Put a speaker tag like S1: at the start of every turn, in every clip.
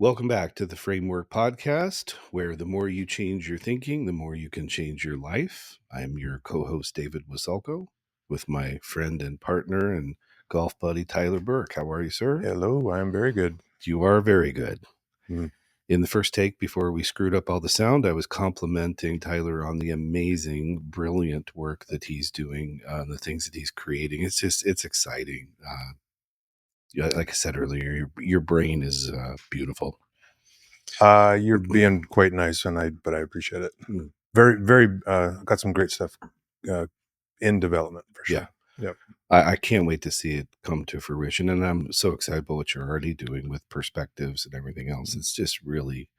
S1: Welcome back to the Framework Podcast, where the more you change your thinking, the more you can change your life. I'm your co-host, David Waselkow, with my friend and partner and golf buddy, Tyler Burke. How are you, sir?
S2: Hello, I'm very good.
S1: You are very good.
S2: Mm.
S1: In the first take, before we screwed up all the sound, I was complimenting Tyler on the amazing, brilliant work that he's doing, the things that he's creating. It's exciting. Like I said earlier, your brain is beautiful.
S2: You're being quite nice, but I appreciate it. Very, got some great stuff in development for sure.
S1: Yeah.
S2: Yep.
S1: I can't wait to see it come to fruition, and I'm so excited about what you're already doing with perspectives and everything else. It's just really,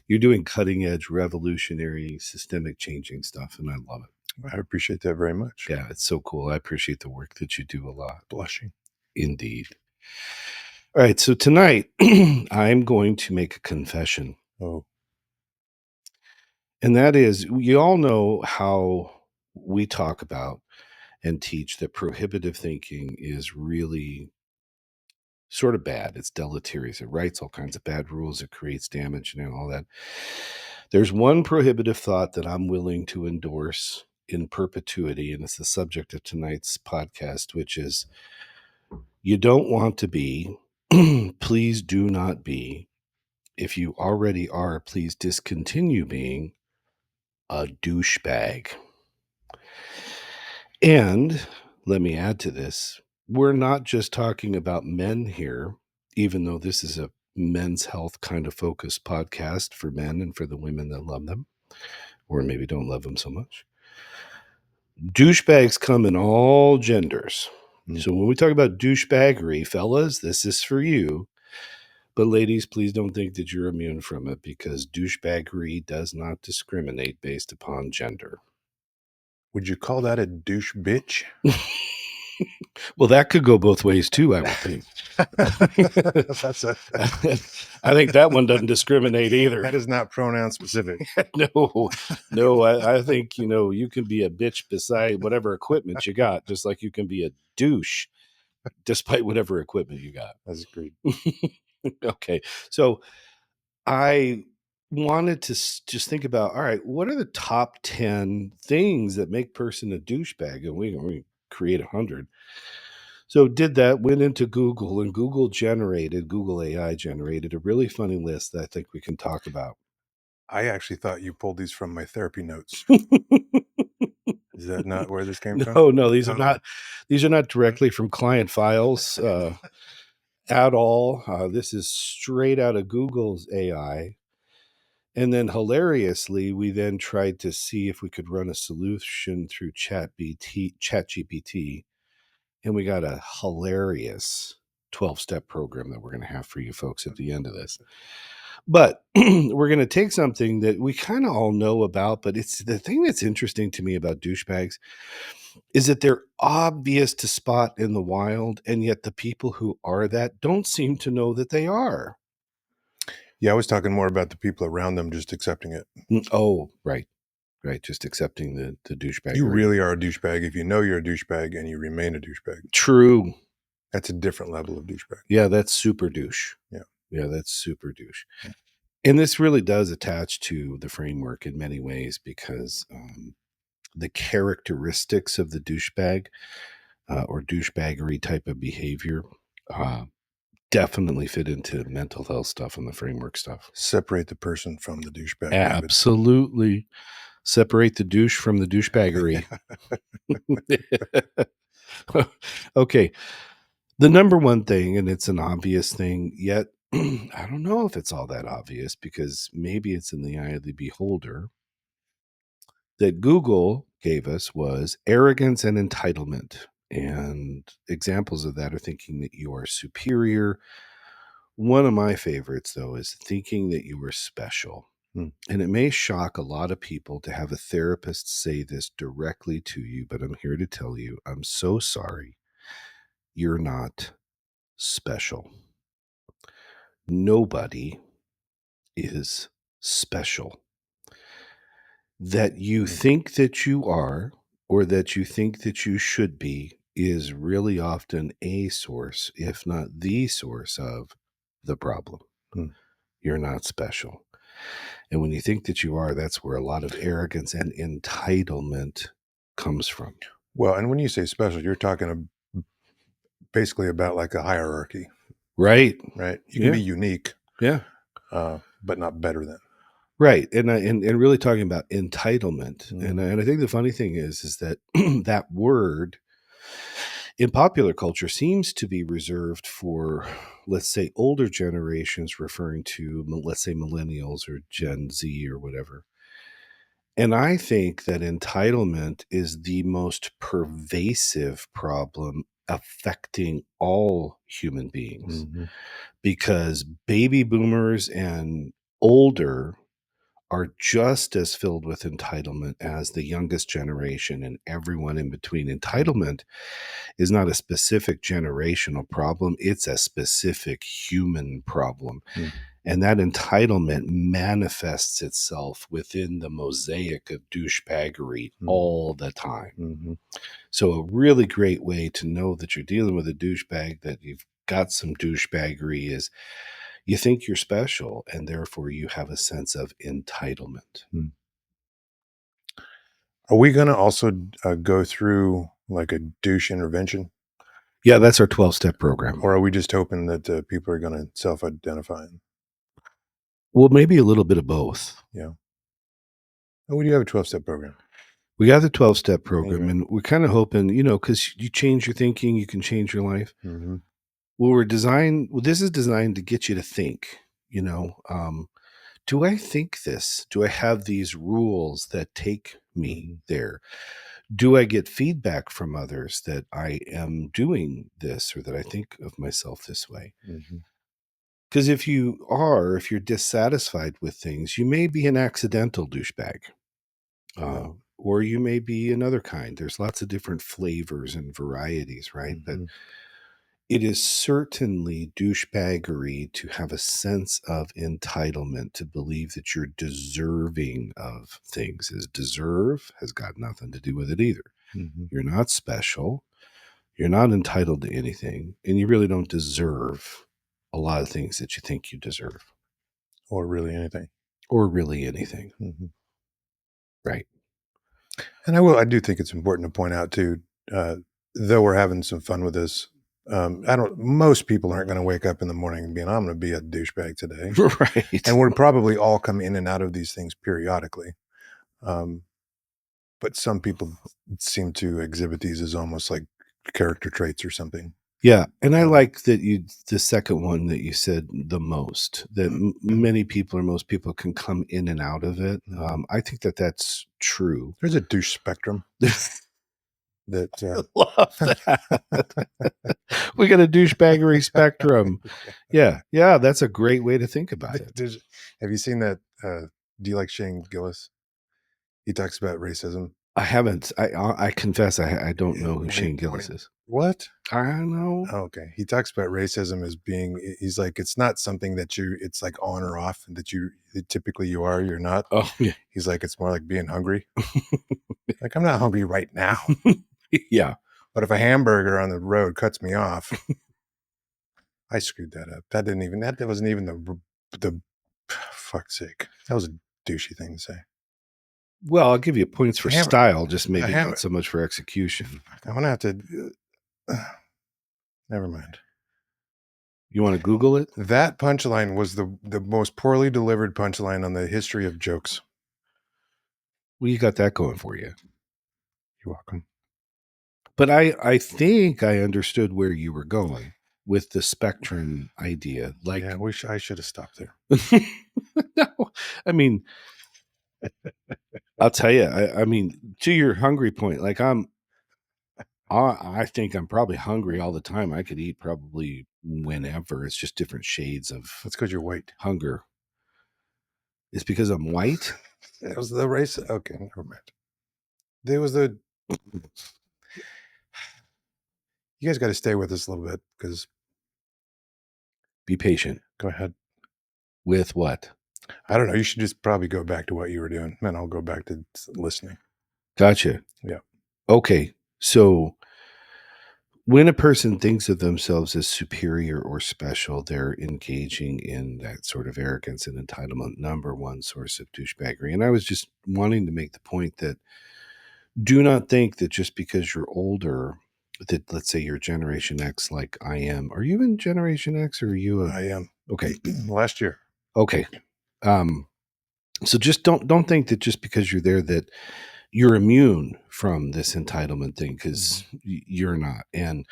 S1: you're doing cutting edge, revolutionary, systemic changing stuff, and I love it.
S2: I appreciate that very much.
S1: Yeah, it's so cool. I appreciate the work that you do a lot.
S2: Blushing.
S1: Indeed. All right, so tonight I'm going to make a confession.
S2: Oh.
S1: And that is, you all know how we talk about and teach that prohibitive thinking is really sort of bad. It's deleterious. It writes all kinds of bad rules. It creates damage and all that. There's one prohibitive thought that I'm willing to endorse in perpetuity, and it's the subject of tonight's podcast, which is you don't want to be, please do not be. If you already are, please discontinue being a douchebag. And let me add to this, we're not just talking about men here, even though this is a men's health kind of focused podcast for men and for the women that love them, or maybe don't love them so much. Douchebags come in all genders. So when we talk about douchebaggery, fellas, this is for you. But ladies, please don't think that you're immune from it, because douchebaggery does not discriminate based upon gender.
S2: Would you call that a douche bitch?
S1: Well, that could go both ways too, I would think. I think that one doesn't discriminate either.
S2: That is not pronoun specific.
S1: No, I think, you can be a bitch beside whatever equipment you got, just like you can be a douche despite whatever equipment you got.
S2: That's great.
S1: Okay, so I wanted to just think about, all right, what are the top 10 things that make a person a douchebag? And we create 100. So did that, went into Google, and Google AI generated a really funny list that I think we can talk about.
S2: I actually thought you pulled these from my therapy notes. Is that not where this came
S1: from? No, these are not directly from client files at all. This is straight out of Google's AI. And then hilariously, we then tried to see if we could run a solution through ChatGPT, and we got a hilarious 12-step program that we're going to have for you folks at the end of this. But we're going to take something that we kind of all know about, but it's the thing that's interesting to me about douchebags is that they're obvious to spot in the wild, and yet the people who are that don't seem to know that they are.
S2: Yeah, I was talking more about the people around them just accepting it.
S1: Oh, right. Right, just accepting the douchebag.
S2: You really are a douchebag if you know you're a douchebag and you remain a douchebag.
S1: True.
S2: That's a different level of douchebag.
S1: Yeah, that's super douche. Yeah, that's super douche. Yeah. And this really does attach to the framework in many ways, because the characteristics of the douchebag or douchebaggery type of behavior definitely fit into mental health stuff and the framework stuff.
S2: Separate the person from the douchebag.
S1: Absolutely. David. Separate the douche from the douchebaggery. Okay. The number one thing, and it's an obvious thing, yet I don't know if it's all that obvious, because maybe it's in the eye of the beholder, that Google gave us was arrogance and entitlement. And examples of that are thinking that you are superior. One of my favorites, though, is thinking that you are special. And it may shock a lot of people to have a therapist say this directly to you, but I'm here to tell you, I'm so sorry. You're not special. Nobody is special. That you think that you are, or that you think that you should be, is really often a source, if not the source, of the problem. You're not special. And when you think that you are, that's where a lot of arrogance and entitlement comes from.
S2: Well, and when you say special, you're talking basically about like a hierarchy,
S1: Right.
S2: right? You can
S1: Yeah.
S2: be unique,
S1: Yeah.
S2: but not better than.
S1: Right. And really talking about entitlement.
S2: Mm.
S1: And I think the funny thing is that that word in popular culture seems to be reserved for, let's say, older generations, referring to, let's say, millennials or Gen Z or whatever. And I think that entitlement is the most pervasive problem affecting all human beings,
S2: Mm-hmm.
S1: because baby boomers and older are just as filled with entitlement as the youngest generation and everyone in between. Entitlement is not a specific generational problem, it's a specific human problem.
S2: Mm-hmm.
S1: And that entitlement manifests itself within the mosaic of douchebaggery all the time.
S2: Mm-hmm.
S1: So, a really great way to know that you're dealing with a douchebag, that you've got some douchebaggery, is you think you're special and therefore you have a sense of entitlement.
S2: Mm-hmm. Are we going to also go through like a douche intervention?
S1: Yeah, that's our 12-step program.
S2: Or are we just hoping that people are going to self-identify?
S1: Well, maybe a little bit of both.
S2: Yeah. Oh, we do have a 12-step program.
S1: We got the 12-step program,
S2: Okay.
S1: and we're kind of hoping, because you change your thinking, you can change your life.
S2: Mm-hmm.
S1: This is designed to get you to think, do I think this? Do I have these rules that take me there? Do I get feedback from others that I am doing this, or that I think of myself this way?
S2: Mm-hmm.
S1: Because if you're dissatisfied with things, you may be an accidental douchebag. Or you may be another kind. There's lots of different flavors and varieties, right? But
S2: Mm-hmm.
S1: it is certainly douchebaggery to have a sense of entitlement, to believe that you're deserving of things. Is deserve has got nothing to do with it either.
S2: Mm-hmm.
S1: You're not special. You're not entitled to anything. And you really don't deserve a lot of things that you think you deserve.
S2: Or really anything.
S1: Or really anything.
S2: Mm-hmm.
S1: Right.
S2: And I do think it's important to point out too, though we're having some fun with this, most people aren't going to wake up in the morning and I'm going to be a douchebag today.
S1: Right.
S2: And we're probably all come in and out of these things periodically. But some people seem to exhibit these as almost like character traits or something.
S1: Yeah, and I like that the second one that you said the most, that many people or most people can come in and out of it. I think that that's true.
S2: There's a douche spectrum. That
S1: I love that. We got a douchebaggery spectrum. Yeah, that's a great way to think about it.
S2: Have you seen that? Do you like Shane Gillis? He talks about racism.
S1: I haven't. I confess I don't know who Shane Gillis is.
S2: What?
S1: I don't know.
S2: Okay. He talks about racism as being, he's like, it's not something that it's like on or off, and that typically you are, you're not.
S1: Oh, yeah.
S2: He's like, it's more like being hungry. Like, I'm not hungry right now.
S1: Yeah.
S2: But if a hamburger on the road cuts me off, I screwed that up. That wasn't even the fuck's sake. That was a douchey thing to say.
S1: Well, I'll give you points for style, just maybe not so much for execution.
S2: I'm going to have to, never mind.
S1: You want to Google it?
S2: That punchline was the most poorly delivered punchline on the history of jokes.
S1: Well, you got that going for you.
S2: You're welcome.
S1: But I think I understood where you were going with the spectrum idea. Like,
S2: yeah, I should have stopped there.
S1: No, I mean, I'll tell you. I mean, to your hungry point, like I think I'm probably hungry all the time. I could eat probably whenever. It's just different shades of.
S2: That's because you're white.
S1: Hunger. It's because I'm white.
S2: It was the race. Okay, never mind. There was the. You guys got to stay with us a little bit, because.
S1: Be patient.
S2: Go ahead.
S1: With what?
S2: I don't know. You should just probably go back to what you were doing, and I'll go back to listening.
S1: Gotcha.
S2: Yeah.
S1: Okay. So When a person thinks of themselves as superior or special, they're engaging in that sort of arrogance and entitlement, number one source of douchebaggery. And I was just wanting to make the point that do not think that just because you're older, that let's say you're Generation X like I am. Are you in Generation X or are you a
S2: I am.
S1: okay.
S2: Last year.
S1: Okay. Um, so just don't think that just because you're there that you're immune from this entitlement thing because you're not. And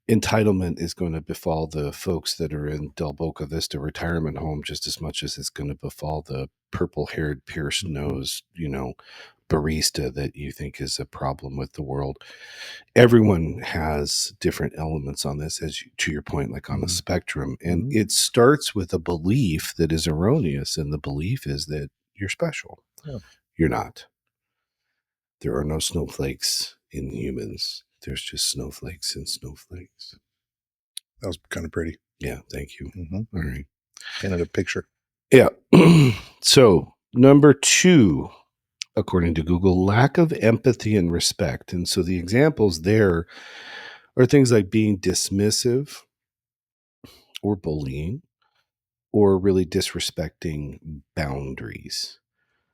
S1: entitlement is going to befall the folks that are in Del Boca Vista retirement home just as much as it's going to befall the purple-haired, pierced nose, barista that you think is a problem with the world. Everyone has different elements on this, to your point, like on a spectrum, and it starts with a belief that is erroneous, and the belief is that you're special.
S2: Yeah.
S1: You're not. There are no snowflakes in humans. There's just snowflakes and snowflakes.
S2: That was kind of pretty.
S1: Yeah, thank you.
S2: Mm-hmm.
S1: All right.
S2: Painted a picture.
S1: Yeah. So, number 2, according to Google, lack of empathy and respect. And so the examples there are things like being dismissive or bullying or really disrespecting boundaries.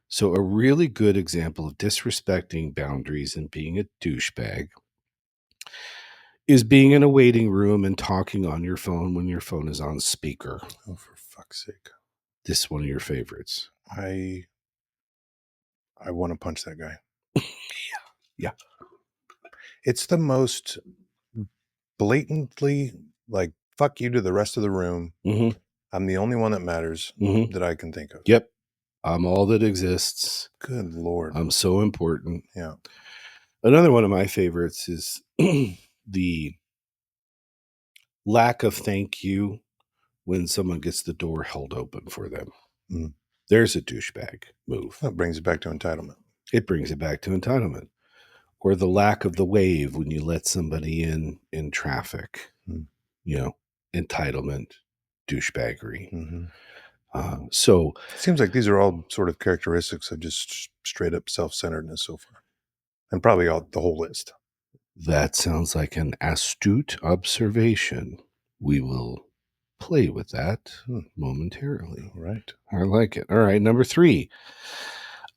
S1: So, a really good example of disrespecting boundaries and being a douchebag is being in a waiting room and talking on your phone when your phone is on speaker.
S2: Oh, for fuck's sake.
S1: This is one of your favorites.
S2: I want to punch that guy.
S1: Yeah.
S2: It's the most blatantly like fuck you to the rest of the room.
S1: Mm-hmm.
S2: I'm the only one that matters
S1: Mm-hmm.
S2: that I can think of.
S1: Yep. I'm all that exists.
S2: Good Lord.
S1: I'm so important.
S2: Yeah.
S1: Another one of my favorites is the lack of thank you when someone gets the door held open for them.
S2: Mm.
S1: There's a douchebag move.
S2: That brings it back to entitlement.
S1: It brings it back to entitlement. Or the lack of the wave when you let somebody in traffic. Entitlement, douchebaggery.
S2: Mm-hmm.
S1: So
S2: It seems like these are all sort of characteristics of just straight up self-centeredness so far. And probably all the whole list.
S1: that sounds like an astute observation. We will play with that momentarily.
S2: All right.
S1: I like it. All right. Number 3,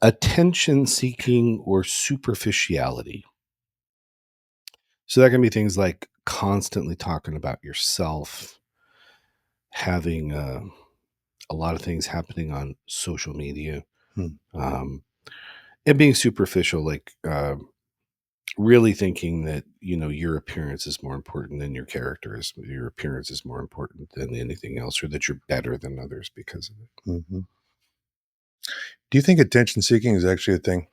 S1: attention seeking or superficiality. So that can be things like constantly talking about yourself, having a lot of things happening on social media, and being superficial, like really thinking that your appearance is more important than your character is. Your appearance is more important than anything else, or that you're better than others because of it.
S2: Mm-hmm. Do you think attention seeking is actually a thing?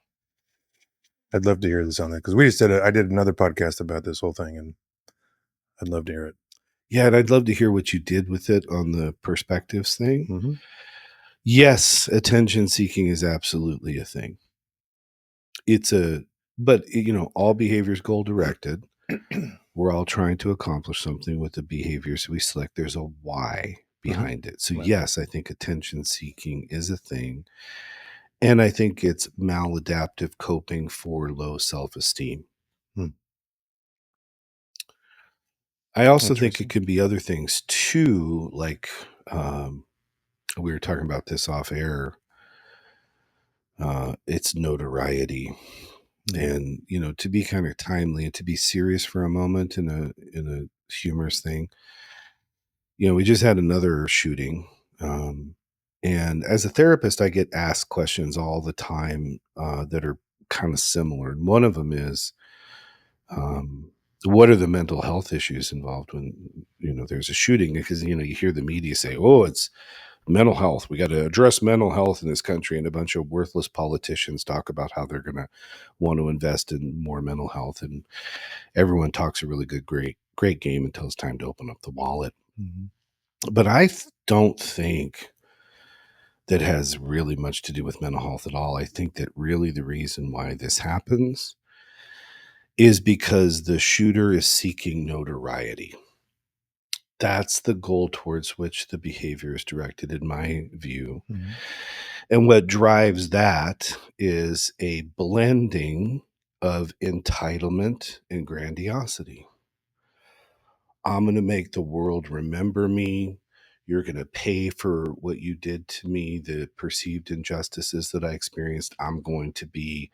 S2: I'd love to hear this on that because I did another podcast about this whole thing, and I'd love to hear it.
S1: Yeah, and I'd love to hear what you did with it on the perspectives thing.
S2: Mm-hmm.
S1: Yes, attention seeking is absolutely a thing. But all behavior is goal directed. We're all trying to accomplish something with the behaviors we select. There's a why behind it. So
S2: Right.
S1: yes, I think attention seeking is a thing. And I think it's maladaptive coping for low self-esteem. I also think it could be other things too, like we were talking about this off air. It's notoriety. And to be kind of timely and to be serious for a moment in a humorous thing. We just had another shooting. And as a therapist, I get asked questions all the time that are kind of similar. And one of them is, what are the mental health issues involved when, there's a shooting? Because, you hear the media say, oh, it's mental health. We got to address mental health in this country. And a bunch of worthless politicians talk about how they're going to want to invest in more mental health. And everyone talks a really good, great game until it's time to open up the wallet. Mm-hmm. But I don't think that has really much to do with mental health at all. I think that really the reason why this happens is because the shooter is seeking notoriety. That's the goal towards which the behavior is directed, in my view. Mm-hmm. And what drives that is a blending of entitlement and grandiosity. I'm going to make the world remember me. You're going to pay for what you did to me, the perceived injustices that I experienced. I'm going to be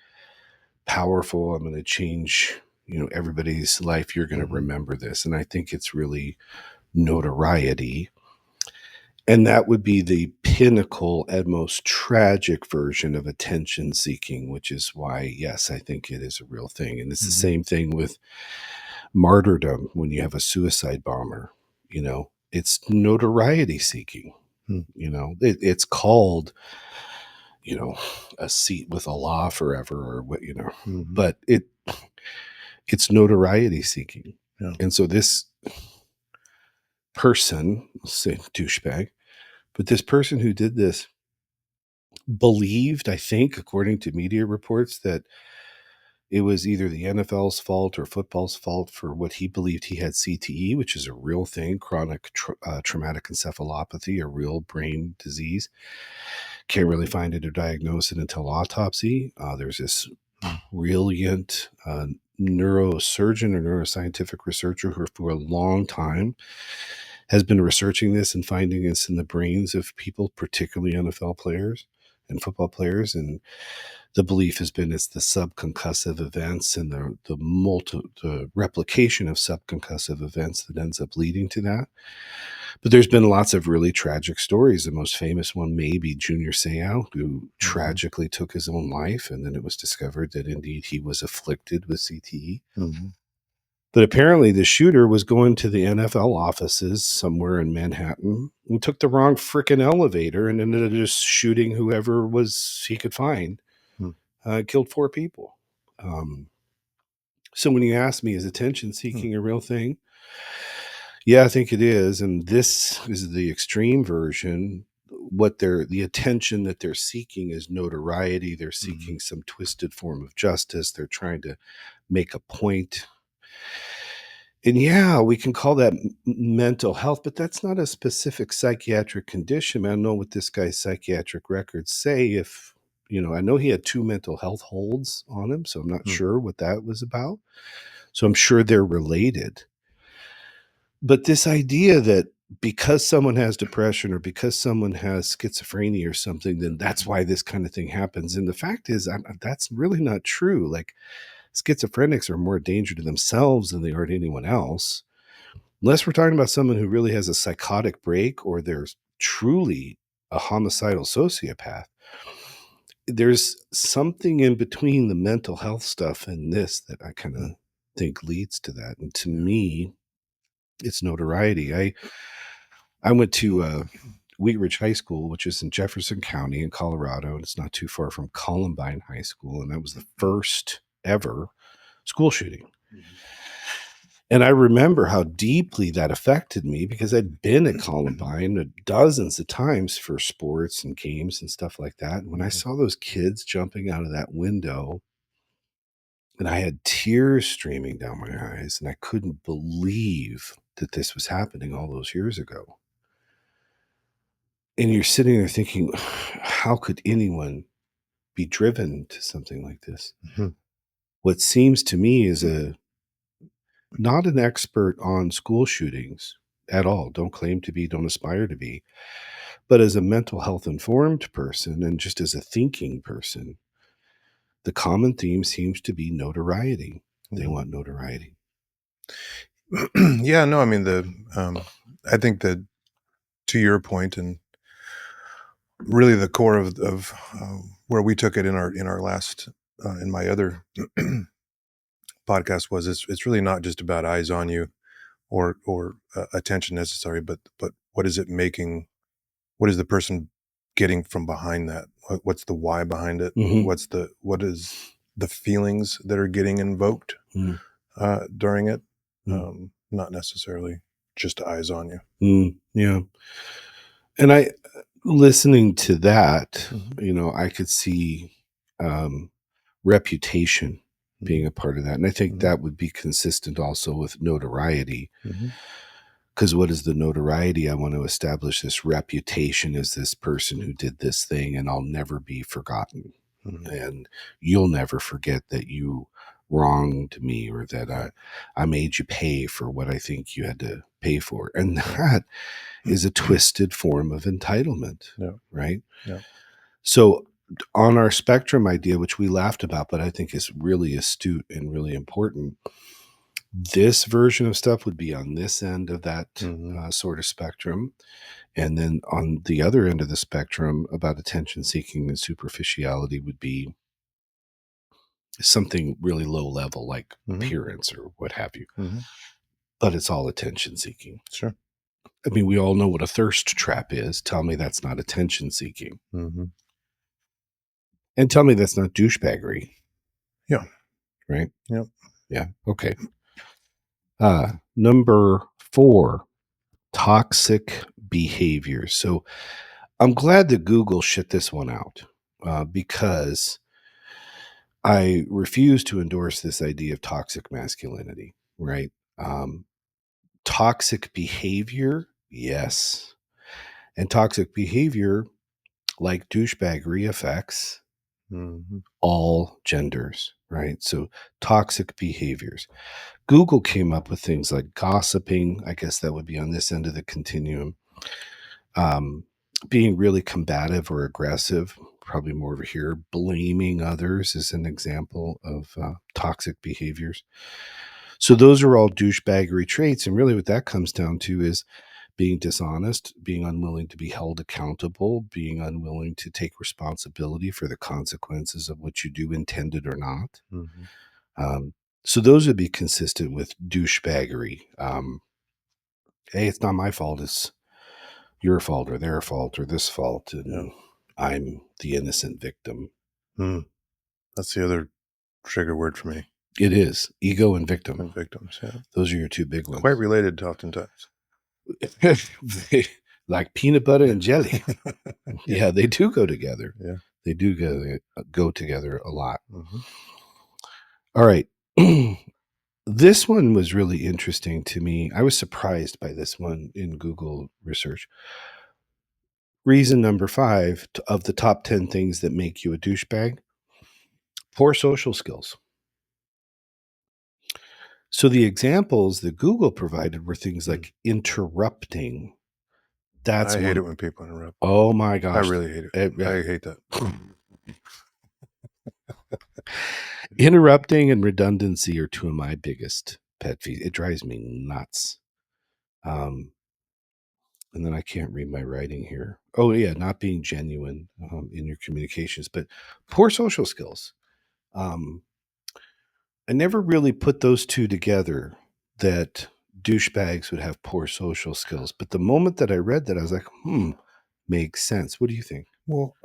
S1: powerful. I'm going to change, everybody's life. You're going to
S2: Mhm.
S1: remember this. And I think it's really notoriety. And that would be the pinnacle and most tragic version of attention seeking, which is why, yes, I think it is a real thing. And it's the
S2: Mhm.
S1: same thing with martyrdom when you have a suicide bomber. It's notoriety seeking.
S2: Mm.
S1: It's called, a seat with Allah forever or what,
S2: Mhm.
S1: but it's notoriety seeking.
S2: Yeah.
S1: And so this person, let's say douchebag, but this person who did this believed, I think, according to media reports, that it was either the NFL's fault or football's fault for what he believed he had CTE, which is a real thing, chronic traumatic encephalopathy, a real brain disease. Can't really find it or diagnose it until autopsy. There's this
S2: Mm.
S1: brilliant neurosurgeon or neuroscientific researcher who, for a long time, has been researching this and finding this in the brains of people, particularly NFL players and football players. And the belief has been it's the subconcussive events and the replication of subconcussive events that ends up leading to that. But there's been lots of really tragic stories. The most famous one may be Junior Seau, who
S2: Mhm.
S1: tragically took his own life, and then it was discovered that indeed he was afflicted with CTE.
S2: Mhm.
S1: But apparently the shooter was going to the NFL offices somewhere in Manhattan and took the wrong freaking elevator and ended up just shooting whoever was he could find.
S2: Mm.
S1: Killed 4 people. So when you ask me, is attention
S2: Mm.
S1: seeking a real thing? Yeah, I think it is. And this is the extreme version. The attention that they're seeking is notoriety. They're
S2: Mhm.
S1: seeking some twisted form of justice. They're trying to make a point. And yeah, we can call that mental health, but that's not a specific psychiatric condition. I don't know what this guy's psychiatric records say. If, I know he had 2 mental health holds on him, so I'm not
S2: Mm.
S1: sure what that was about. So I'm sure they're related. But this idea that because someone has depression or because someone has schizophrenia or something, then that's why this kind of thing happens. And the fact is, that's really not true. Like, schizophrenics are more a danger to themselves than they are to anyone else. Unless we're talking about someone who really has a psychotic break or there's truly a homicidal sociopath. There's something in between the mental health stuff and this that I kind of
S2: Mm.
S1: think leads to that. And to
S2: Yeah.
S1: me, it's notoriety. I went to Wheat Ridge High School, which is in Jefferson County in Colorado, and it's not too far from Columbine High School. And that was the first ever school shooting.
S2: Mhm.
S1: And I remember how deeply that affected me because I'd been at Columbine dozens of times for sports and games and stuff like that. And when I
S2: Mhm.
S1: saw those kids jumping out of that window, and I had tears streaming down my eyes, and I couldn't believe that this was happening all those years ago. And you're sitting there thinking, how could anyone be driven to something like this?
S2: Mhm.
S1: What seems to me is not an expert on school shootings at all. Don't claim to be, don't aspire to be. But as a mental health informed person and just as a thinking person, the common theme seems to be notoriety. They
S2: Mhm.
S1: want notoriety.
S2: Yeah, no, I mean, I think that, to your point, and really the core of where we took it in our last, in my other podcast, was it's really not just about eyes on you or attention necessary, but what is it making? What is the person getting from behind that? What's the why behind it?
S1: Mm-hmm.
S2: What is the feelings that are getting invoked during it?
S1: Mm-hmm.
S2: Not necessarily just eyes on you.
S1: Mm-hmm. Yeah. And listening to that,
S2: Mhm.
S1: I could see um, reputation being
S2: Mhm.
S1: a part of that. And I think
S2: Mhm.
S1: that would be consistent also with notoriety.
S2: Mhm.
S1: Because what is the notoriety? I want to establish this reputation as this person who did this thing, and I'll never be forgotten.
S2: Mhm.
S1: And you'll never forget that you wronged me or that
S2: Right.
S1: I made you pay for what I think you had to pay for. And
S2: Right.
S1: that is a twisted form of entitlement,
S2: Yeah.
S1: right?
S2: Yeah.
S1: So on our spectrum idea, which we laughed about, but I think is really astute and really important, this version of stuff would be on this end of that
S2: Mhm.
S1: sort of spectrum. And then on the other end of the spectrum about attention seeking and superficiality would be something really low level like
S2: Mhm.
S1: appearance or what have you.
S2: Mhm.
S1: But it's all attention seeking.
S2: Sure.
S1: I mean, we all know what a thirst trap is. Tell me that's not attention seeking.
S2: Mhm.
S1: And tell me that's not douchebaggery,
S2: Yeah.
S1: right?
S2: Yep.
S1: Yeah. Okay. Number 4, toxic behaviors. So I'm glad that Google shit this one out because I refuse to endorse this idea of toxic masculinity, right? Um, Toxic behavior, yes. And toxic behavior, like douchebaggery, affects
S2: Mhm.
S1: all genders, right? So toxic behaviors. Google came up with things like gossiping. I guess that would be on this end of the continuum. Um, Being really combative or aggressive, probably more over here. Blaming others is an example of toxic behaviors. So those are all douchebaggery traits. And really what that comes down to is being dishonest, being unwilling to be held accountable, being unwilling to take responsibility for the consequences of what you do, intended or not.
S2: Mhm.
S1: Um, so those would be consistent with douchebaggery. Hey, it's not my fault. It's your fault or their fault or this fault.
S2: Yeah.
S1: And I'm the innocent victim.
S2: Mm. That's the other trigger word for me.
S1: It is ego and victim.
S2: And victims. Yeah.
S1: Those are your two big ones.
S2: Quite related oftentimes.
S1: Like peanut butter and jelly.
S2: Yeah.
S1: Yeah, they do go together.
S2: Yeah.
S1: They do go together a lot.
S2: Mhm.
S1: All right. This one was really interesting to me. I was surprised by this one in Google research. Reason number 5 of the top 10 things that make you a douchebag: poor social skills. So the examples that Google provided were things
S2: Mm.
S1: like interrupting. That's
S2: I hate it
S1: one.
S2: when people interrupt.
S1: Oh my
S2: I
S1: gosh.
S2: really hate it.
S1: Yeah.
S2: I hate that.
S1: Interrupting and redundancy are two of my biggest pet peeves. It drives me nuts. Um, and then I can't read my writing here. Oh yeah, not being genuine in your communications, but poor social skills. Um, I never really put those two together, that douchebags would have poor social skills. But the moment that I read that, I was like, makes sense. What do you think?
S2: Well,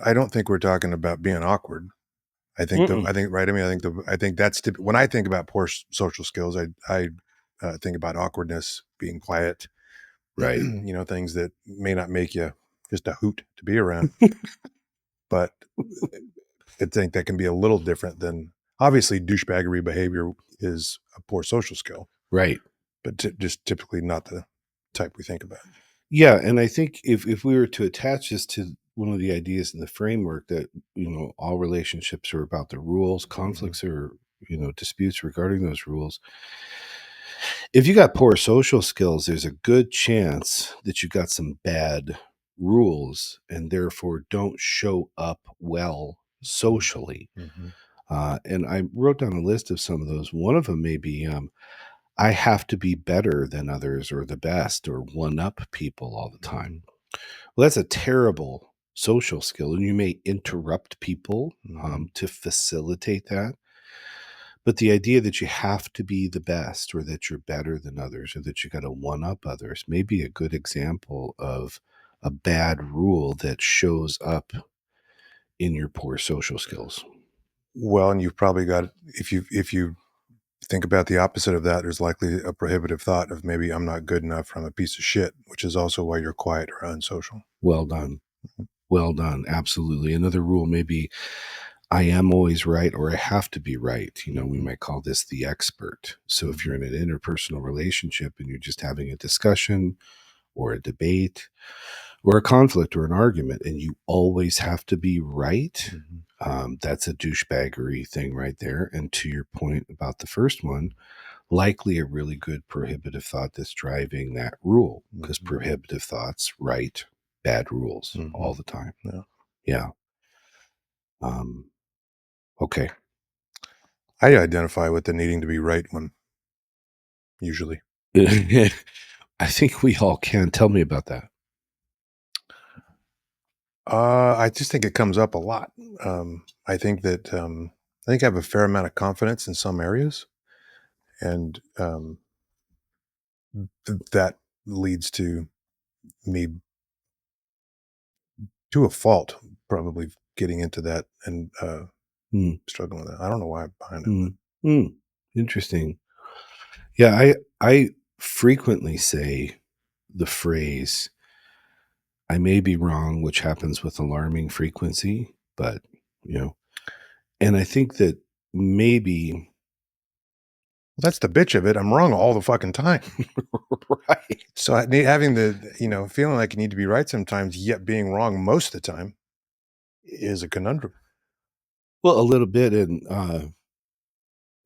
S2: I don't think we're talking about being awkward.
S1: Mm-mm.
S2: I think right. I mean, I think that's when I think about poor social skills. I think about awkwardness, being quiet,
S1: Right.
S2: things that may not make you just a hoot to be around. But I think that can be a little different than, obviously, douchebaggery behavior is a poor social skill,
S1: Right.
S2: but just typically not the type we think about.
S1: Yeah, and I think if we were to attach this to one of the ideas in the framework that all relationships are about the rules,
S2: Mhm.
S1: conflicts or disputes regarding those rules. If you got poor social skills, there's a good chance that you got some bad rules and therefore don't show up well
S2: Mhm.
S1: socially.
S2: Mhm.
S1: And I wrote down a list of some of those. One of them may be I have to be better than others or the best or one up people all the time.
S2: Mhm.
S1: Well, that's a terrible social skill, and you may interrupt people
S2: Mhm.
S1: to facilitate that. But the idea that you have to be the best or that you're better than others or that you got to one up others may be a good example of a bad rule that shows up in your poor social skills.
S2: Well, and you've probably got, if you think about the opposite of that, there's likely a prohibitive thought of, maybe I'm not good enough, or I'm a piece of shit, which is also why you're quiet or unsocial.
S1: Well done. Well done. Absolutely. Another rule may be I am always right or I have to be right. We
S2: Mhm.
S1: might call this the expert. So if you're
S2: Mhm.
S1: in an interpersonal relationship and you're just having a discussion or a debate or a conflict or an argument and you always have to be right,
S2: Mhm.
S1: That's a douchebaggery thing right there. And to your point about the first one, likely a really good prohibitive thought that's driving that rule, because
S2: Mhm.
S1: prohibitive thoughts write bad rules all
S2: Mhm.
S1: the time.
S2: Yeah.
S1: Yeah. Okay.
S2: I identify with the needing to be right one, usually.
S1: I think we all can. Tell me about that.
S2: I just think it comes up a lot. I think that I think I have a fair amount of confidence in some areas, and that leads to me, to a fault, probably getting into that and
S1: Mm,
S2: struggling with that. I don't know why I'm behind it.
S1: mm, mm. Interesting. Yeah, I frequently say the phrase, I may be wrong, which happens with alarming frequency, but you know, and I think that maybe
S2: Well, that's the bitch of it. I'm wrong all the fucking time.
S1: right.
S2: So I need having the feeling like you need to be right sometimes, yet being wrong most of the time is a conundrum.
S1: Well, a little bit, and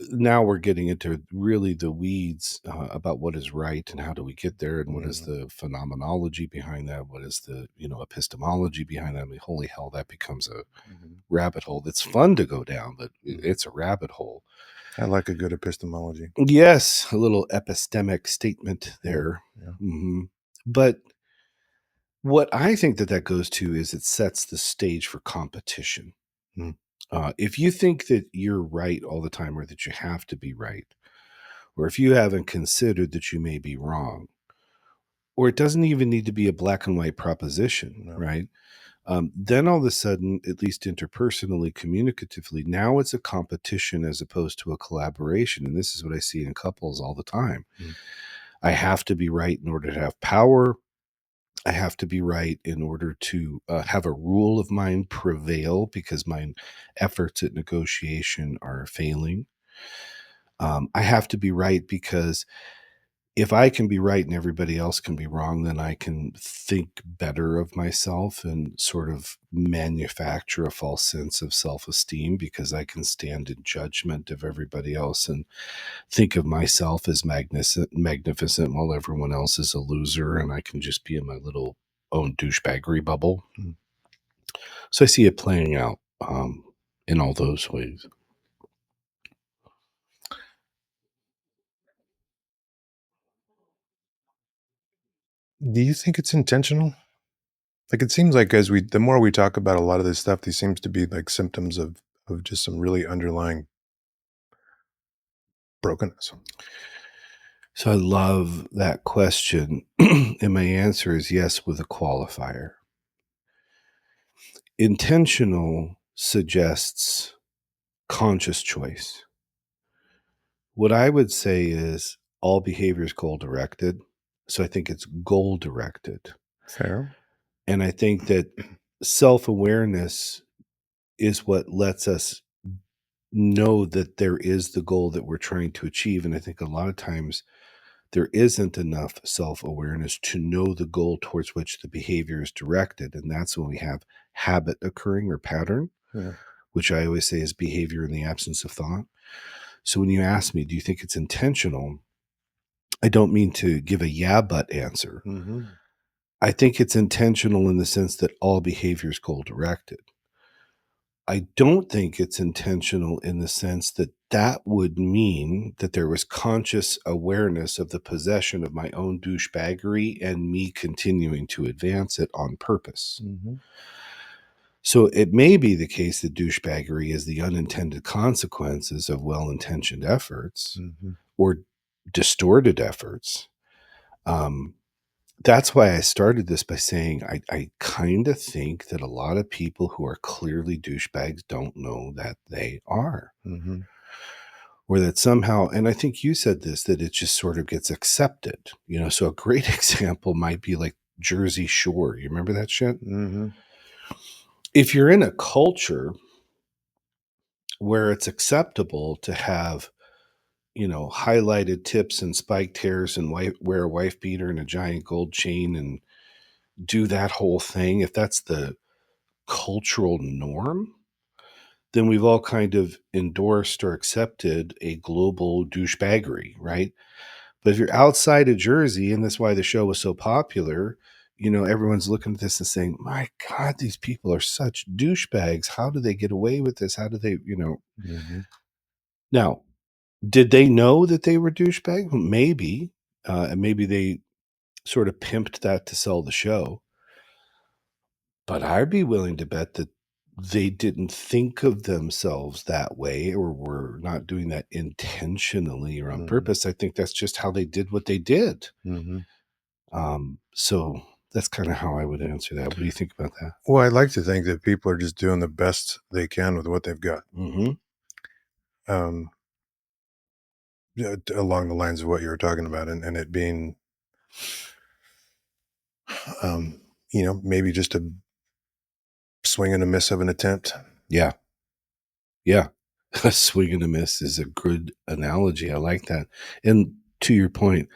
S1: now we're getting into really the weeds about what is right and how do we get there, and what is
S2: Mhm.
S1: the phenomenology behind that, what is the epistemology behind that. I mean, holy hell, that becomes a
S2: Mhm.
S1: rabbit hole that's fun to go down, but
S2: Mhm.
S1: it's a rabbit hole.
S2: I like a good epistemology.
S1: Yes, a little epistemic statement
S2: Yeah,
S1: there.
S2: yeah.
S1: But what I think that goes to is it sets the stage for competition.
S2: Mm,
S1: If you think that you're right all the time, or that you have to be right, or if you haven't considered that you may be wrong, or it doesn't even need to be a black and white proposition,
S2: no.
S1: right? Then all of a sudden, at least interpersonally, communicatively, now it's a competition as opposed to a collaboration. And this is what I see in couples all the time.
S2: Mm,
S1: I have to be right in order to have power. I have to be right in order to have a rule of mine prevail, because my efforts at negotiation are failing. I have to be right because if I can be right and everybody else can be wrong, then I can think better of myself and sort of manufacture a false sense of self esteem, because I can stand in judgment of everybody else and think of myself as magnificent while everyone else is a loser. And I can just be in my little own douchebaggery bubble.
S2: mm.
S1: So I see it playing out in all those ways.
S2: Do you think it's intentional? Like, it seems like the more we talk about a lot of this stuff, these seems to be like symptoms of just some really underlying brokenness.
S1: So I love that question. And my answer is yes, with a qualifier. Intentional suggests conscious choice. What I would say is all behavior is goal directed. So I think it's goal directed.
S2: Fair.
S1: And I think that self awareness is what lets us know that there is the goal that we're trying to achieve. And I think a lot of times there isn't enough self awareness to know the goal towards which the behavior is directed. And that's when we have habit occurring, or pattern,
S2: Yeah.
S1: which I always say is behavior in the absence of thought. So when you ask me, do you think it's intentional? I don't mean to give a yeah, but answer.
S2: Mhm.
S1: I think it's intentional in the sense that all behavior is goal directed. I don't think it's intentional in the sense that that would mean that there was conscious awareness of the possession of my own douchebaggery and me continuing to advance it on purpose.
S2: Mhm.
S1: So it may be the case that douchebaggery is the unintended consequences of well intentioned efforts,
S2: Mhm.
S1: or distorted efforts. Um, that's why I started this by saying I kind of think that a lot of people who are clearly douchebags don't know that they are,
S2: Mhm.
S1: or that somehow, and I think you said this, that it just sort of gets accepted. So a great example might be like Jersey Shore. You remember that shit?
S2: Mhm.
S1: If you're in a culture where it's acceptable to have, highlighted tips and spiked hairs and wear a wife beater and a giant gold chain and do that whole thing, if that's the cultural norm, then we've all kind of endorsed or accepted a global douchebaggery, right? But if you're outside of Jersey, and that's why the show was so popular, everyone's looking at this and saying, my God, these people are such douchebags. How do they get away with this? How do they?
S2: Mhm.
S1: Now, did they know that they were douchebags? Maybe. And maybe they sort of pimped that to sell the show. But I'd be willing to bet that they didn't think of themselves that way or were not doing that intentionally or on
S2: Mhm.
S1: purpose. I think that's just how they did what they did.
S2: Mhm.
S1: So that's kind of how I would answer that. What do you think about that?
S2: Well, I'd like to think that people are just doing the best they can with what they've got.
S1: Mm-hmm.
S2: Um, yeah, along the lines of what you were talking about, and it being, maybe just a swing and a miss of an attempt.
S1: Yeah. Yeah. A swing and a miss is a good analogy. I like that. And to your point,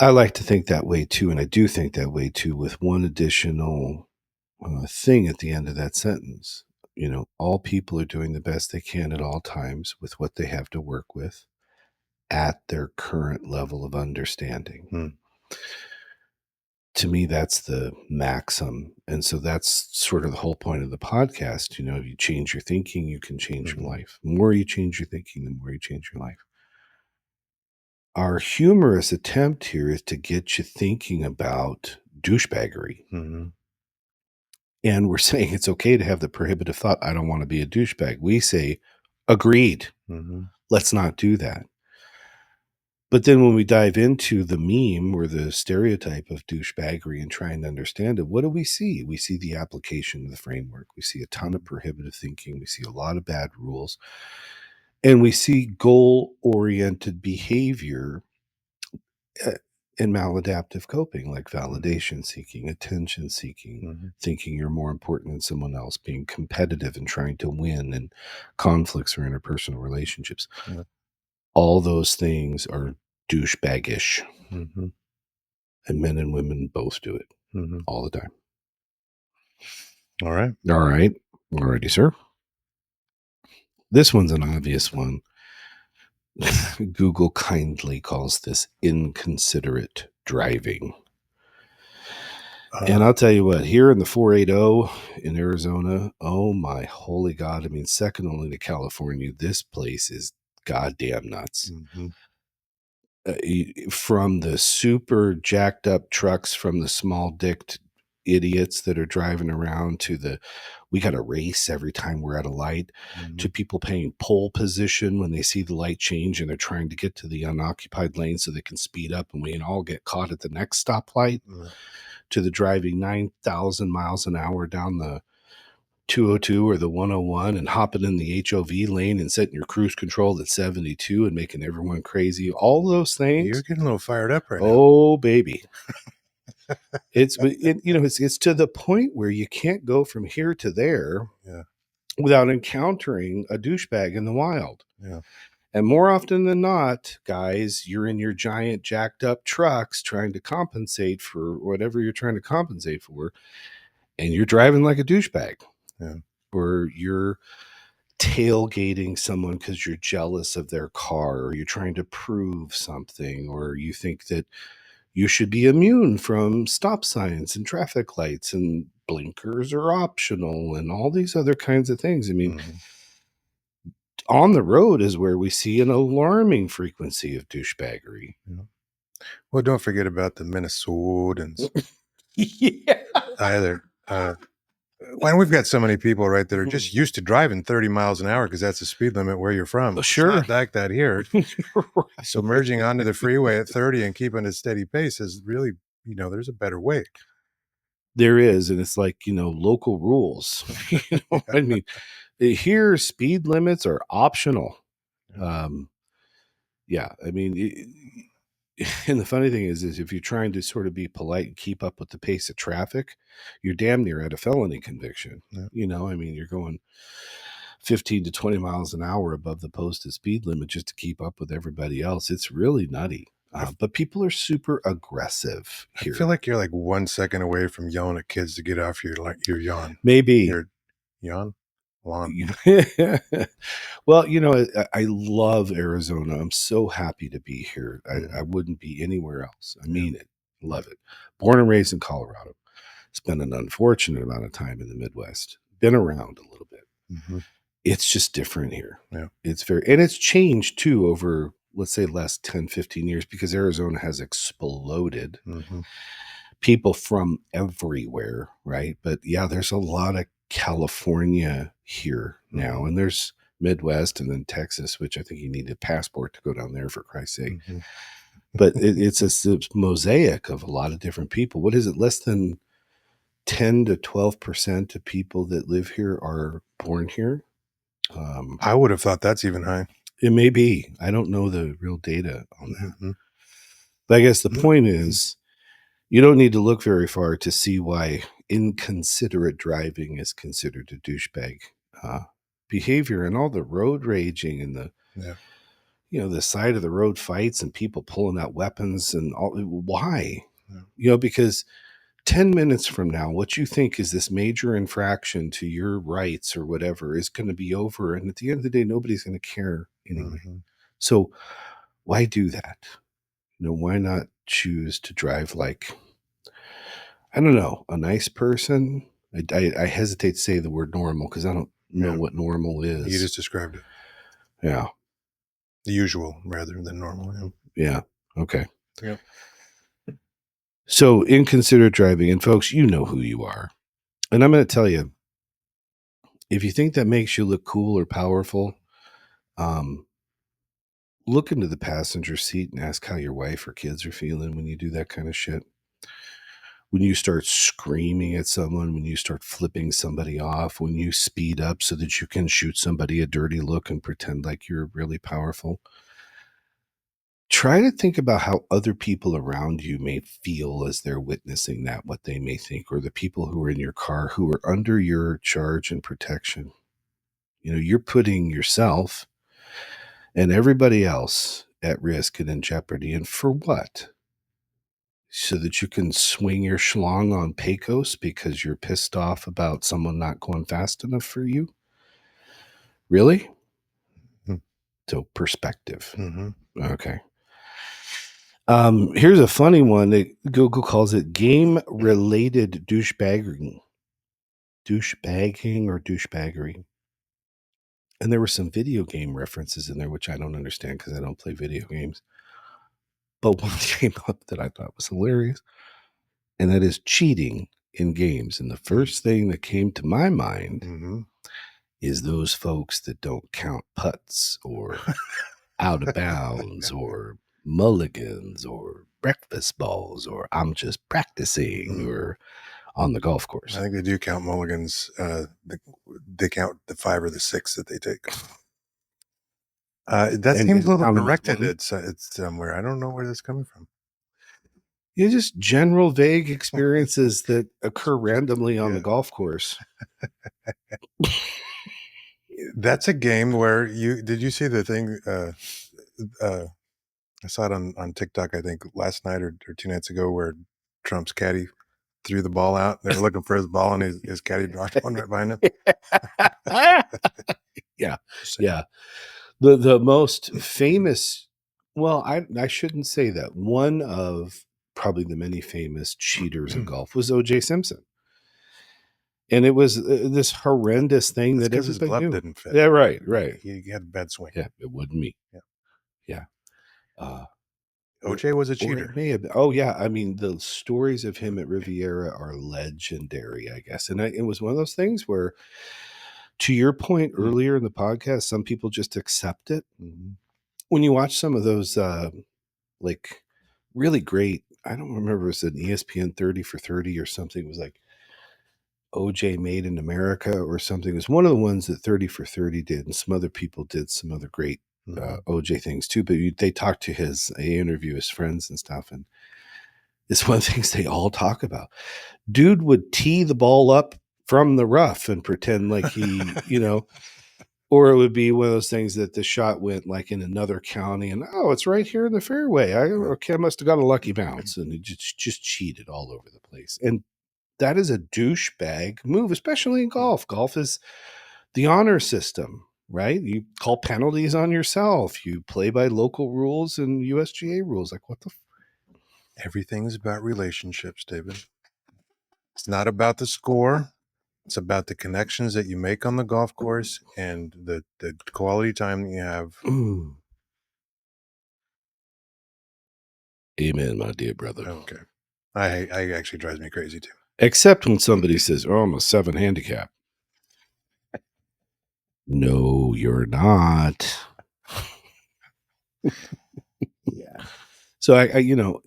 S1: I like to think that way too. And I do think that way too, with one additional thing at the end of that sentence. All people are doing the best they can at all times with what they have to work with at their current level of understanding.
S2: Hmm.
S1: To me, that's the maxim. And so that's sort of the whole point of the podcast. If you change your thinking, you can change your
S2: Mhm.
S1: life. The more you change your thinking, the more you change your life. Our humorous attempt here is to get you thinking about douchebaggery.
S2: Mhm.
S1: And we're saying it's okay to have the prohibitive thought, I don't want to be a douchebag. We say, agreed,
S2: Mhm.
S1: let's not do that. But then when we dive into the meme or the stereotype of douchebaggery and trying to understand it, what do we see? We see the application of the framework. We see a ton of prohibitive thinking. We see a lot of bad rules. And we see goal oriented behavior uh, and maladaptive coping, like
S2: Mhm.
S1: validation seeking, attention seeking,
S2: Mhm.
S1: thinking you're more important than someone else, being competitive and trying to win, and conflicts or interpersonal relationships.
S2: Yeah.
S1: All those things are douchebaggish,
S2: Mhm.
S1: and men and women both do it
S2: Mhm.
S1: all the time.
S2: All right.
S1: All right. Alrighty, sir. This one's an obvious one. Google kindly calls this inconsiderate driving. And
S2: Uh,
S1: I'll tell you what, here in the 480 in Arizona, oh my holy God. I mean, second only to California, this place is goddamn nuts.
S2: mhm.
S1: From the super jacked up trucks from the small dicked idiots that are driving around to we got a race every time we're at a light, to
S2: Mhm.
S1: people paying pole position when they see the light change and they're trying to get to the unoccupied lane so they can speed up and we can all get caught at the next stoplight,
S2: Yeah.
S1: to the driving 9,000 miles an hour down the 202 or the 101 and hopping in the HOV lane and setting your cruise control at 72 and making everyone crazy. All those
S2: You're
S1: things.
S2: getting a little fired up right now.
S1: Oh, baby. It's to the point where you can't go from here to there
S2: Yeah.
S1: without encountering a douchebag in the wild.
S2: Yeah.
S1: And more often than not, guys, you're in your giant jacked up trucks trying to compensate for whatever you're trying to compensate for, and you're driving like a douchebag,
S2: Yeah.
S1: or you're tailgating someone because you're jealous of their car, or you're trying to prove something, or you think that you should be immune from stop signs and traffic lights and blinkers are optional and all these other kinds of things. I mean,
S2: Mhm.
S1: on the road is where we see an alarming frequency of douchebaggery.
S2: Yeah. Well, don't forget about the Minnesotans
S1: Yeah.
S2: either. When we've got so many people, right, that are
S1: Mhm.
S2: just used to driving 30 miles an hour because that's the speed limit where you're from. It's
S1: Sure.
S2: not like that here.
S1: You're
S2: So
S1: right.
S2: merging onto the freeway at 30 and keeping a steady pace is really, there's a better way.
S1: There is, and it's like, local rules. I mean, here speed limits are optional.
S2: Yeah.
S1: Um, yeah, I mean, and the funny thing is if you're trying to sort of be polite and keep up with the pace of traffic, you're damn near at a felony conviction.
S2: Yeah.
S1: I mean, you're going 15 to 20 miles an hour above the posted speed limit just to keep up with everybody else. It's really nutty. But people are super aggressive
S2: I feel
S1: here.
S2: like you're like 1 second away from yelling at kids to get off your yawn.
S1: Maybe.
S2: Your yawn. lawn.
S1: Well, I love Arizona. I'm so happy to be here. I wouldn't be anywhere else. I mean it. Love it. Born and raised in Colorado. Spent an unfortunate amount of time in the Midwest. Been around a little bit.
S2: Mm-hmm.
S1: It's just different here.
S2: Yeah.
S1: And it's changed too over, let's say, last 10, 15 years, because Arizona has exploded.
S2: Mm-hmm.
S1: People from everywhere, right? But yeah, there's a lot of California here now, and there's Midwest and then Texas, which I think you need a passport to go down there, for Christ's sake.
S2: Mm-hmm.
S1: But it's a mosaic of a lot of different people. What is it? Less than 10 to 12% of people that live here are born here.
S2: I would have thought that's even high.
S1: It may be. I don't know the real data on that.
S2: Mm-hmm.
S1: But I guess the point is, you don't need to look very far to see why inconsiderate driving is considered a douchebag behavior, and all the road raging and the side of the road fights and people pulling out weapons and all. Why? Because 10 minutes from now, what you think is this major infraction to your rights or whatever is going to be over. And at the end of the day, nobody's going to care anyway.
S2: Mm-hmm.
S1: So why do that? Why not choose to drive like, I don't know, a nice person? I hesitate to say the word normal because I don't know what normal is.
S2: You just described it.
S1: Yeah.
S2: The usual rather than normal.
S1: Yeah. Okay.
S2: Yep.
S1: So inconsiderate driving, and folks, you know who you are. And I'm going to tell you, if you think that makes you look cool or powerful, look into the passenger seat and ask how your wife or kids are feeling when you do that kind of shit. When you start screaming at someone, when you start flipping somebody off, when you speed up so that you can shoot somebody a dirty look and pretend like you're really powerful. Try to think about how other people around you may feel as they're witnessing that, what they may think, or the people who are in your car who are under your charge and protection. You're putting yourself and everybody else at risk and in jeopardy. And for what? So that you can swing your schlong on Pecos because you're pissed off about someone not going fast enough for you? Really?
S2: Mm-hmm.
S1: So perspective.
S2: Mm-hmm.
S1: Okay. Here's a funny one that Google calls it game-related douchebagging. Douchebagging or douchebaggery. And there were some video game references in there, which I don't understand because I don't play video games. But one came up that I thought was hilarious, and that is cheating in games. And the first thing that came to my mind is those folks that don't count putts or out of bounds or mulligans or breakfast balls or I'm just practicing or on the golf course.
S2: I think they do count mulligans. They count the 5 or the 6 that they take. That seems a little directed. It's somewhere. I don't know where that's coming from.
S1: Just general vague experiences that occur randomly on the golf course.
S2: That's a game where did you see the thing? I saw it on TikTok, I think last night or 2 nights ago, where Trump's caddy threw the ball out. They were looking for his ball, and his caddy dropped one right behind him.
S1: Yeah. The most famous, well, I shouldn't say that. One of probably the many famous cheaters in golf was O.J. Simpson. And it was this horrendous thing that
S2: his glove
S1: knew.
S2: Didn't fit.
S1: Yeah, right.
S2: He had a bad swing.
S1: Yeah, it wouldn't me. Yeah.
S2: OJ was a cheater.
S1: May have been. Oh yeah, I mean the stories of him at Riviera are legendary, I guess. And it was one of those things where, to your point earlier in the podcast, some people just accept it. When you watch some of those like really great, I don't remember, it was an ESPN 30 for 30 or something. It was like OJ Made in America or something. It was one of the ones that 30 for 30 did, and some other people did some other great OJ things too. But they interview his friends and stuff, and it's one of the things they all talk about. Dude would tee the ball up from the rough and pretend like he, or it would be one of those things that the shot went like in another county and, it's right here in the fairway. I must have got a lucky bounce, and he just cheated all over the place. And that is a douchebag move, especially in golf. Golf is The honor system, right? You call penalties on yourself. You play by local rules and USGA rules. Like, what the
S2: Everything's about relationships, David. It's not about the score. It's about the connections that you make on the golf course and the quality time that you have.
S1: Amen, my dear brother.
S2: Okay. I actually drives me crazy too.
S1: Except when somebody says, "Oh, I'm a 7 handicap." No, you're not.
S2: Yeah.
S1: So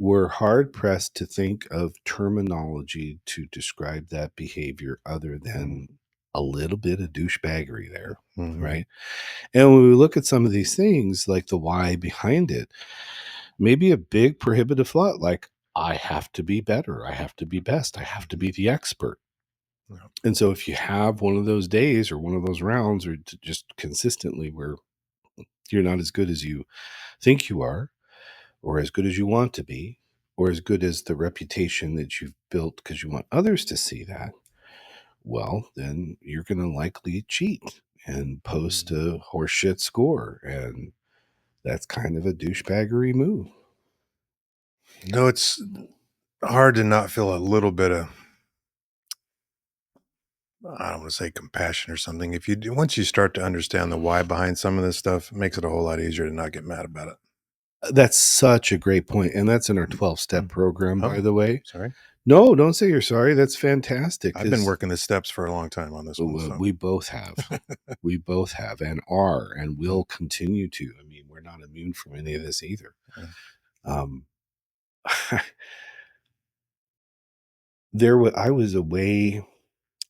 S1: we're hard pressed to think of terminology to describe that behavior other than a little bit of douchebaggery there,
S2: Mm-hmm.
S1: right? And when we look at some of these things, like the why behind it, maybe a big prohibitive thought like, I have to be better, I have to be best, I have to be the expert.
S2: Yeah.
S1: And so if you have one of those days or one of those rounds or just consistently where you're not as good as you think you are, or as good as you want to be, or as good as the reputation that you've built because you want others to see that, well, then you're going to likely cheat and post a horseshit score. And that's kind of a douchebaggery move.
S2: No, it's hard to not feel a little bit of, I don't want to say compassion or something. If you do, once you start to understand the why behind some of this stuff, it makes it a whole lot easier to not get mad about it.
S1: That's such a great point. And that's in our 12-step program, by
S2: Oh,
S1: the way.
S2: sorry.
S1: No, don't say you're sorry. That's fantastic.
S2: I've been working the steps for a long time on this one. So
S1: We both have. We both have and are and will continue to. I mean, we're not immune from any of this either.
S2: Yeah.
S1: Um, I was away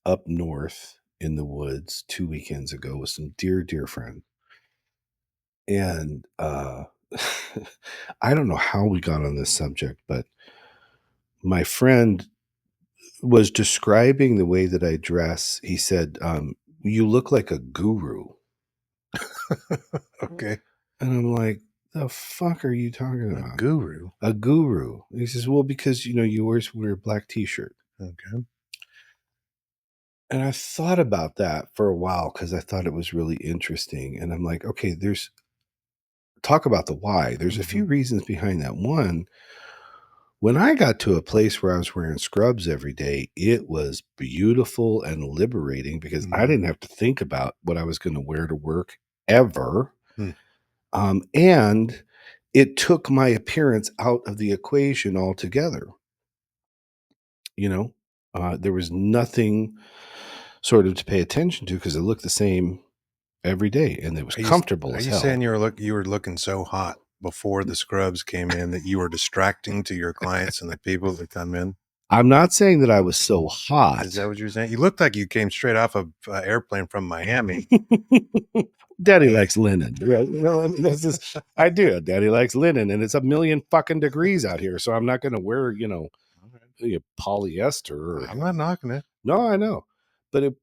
S1: up north in the woods 2 weekends ago with some dear friends. And I don't know how we got on this subject, but my friend was describing the way that I dress. He said, "You look like a guru."
S2: Okay.
S1: And I'm like, "The fuck are you talking
S2: A
S1: about?"
S2: guru.
S1: A guru. He says, "Well, because you always wear a black t-shirt."
S2: Okay.
S1: And I thought about that for a while because I thought it was really interesting. And I'm like, okay, talk about the why. There's a few reasons behind that. One, when I got to a place where I was wearing scrubs every day, it was beautiful and liberating because I didn't have to think about what I was going to wear to work ever. And it took my appearance out of the equation altogether. There was nothing sort of to pay attention to because it looked the same every day and it was
S2: Are you
S1: comfortable
S2: are
S1: as
S2: you
S1: hell.
S2: saying you were looking so hot before the scrubs came in that you were distracting to your clients and the people that come in?
S1: I'm not saying that I was so
S2: Is
S1: hot.
S2: that what you're saying? You looked like you came straight off of an airplane from Miami.
S1: Daddy likes linen. Right? I mean, that's just, I do. Daddy likes linen, and it's a million fucking degrees out here, so I'm not going to wear, polyester.
S2: I'm not knocking it.
S1: No, I know, but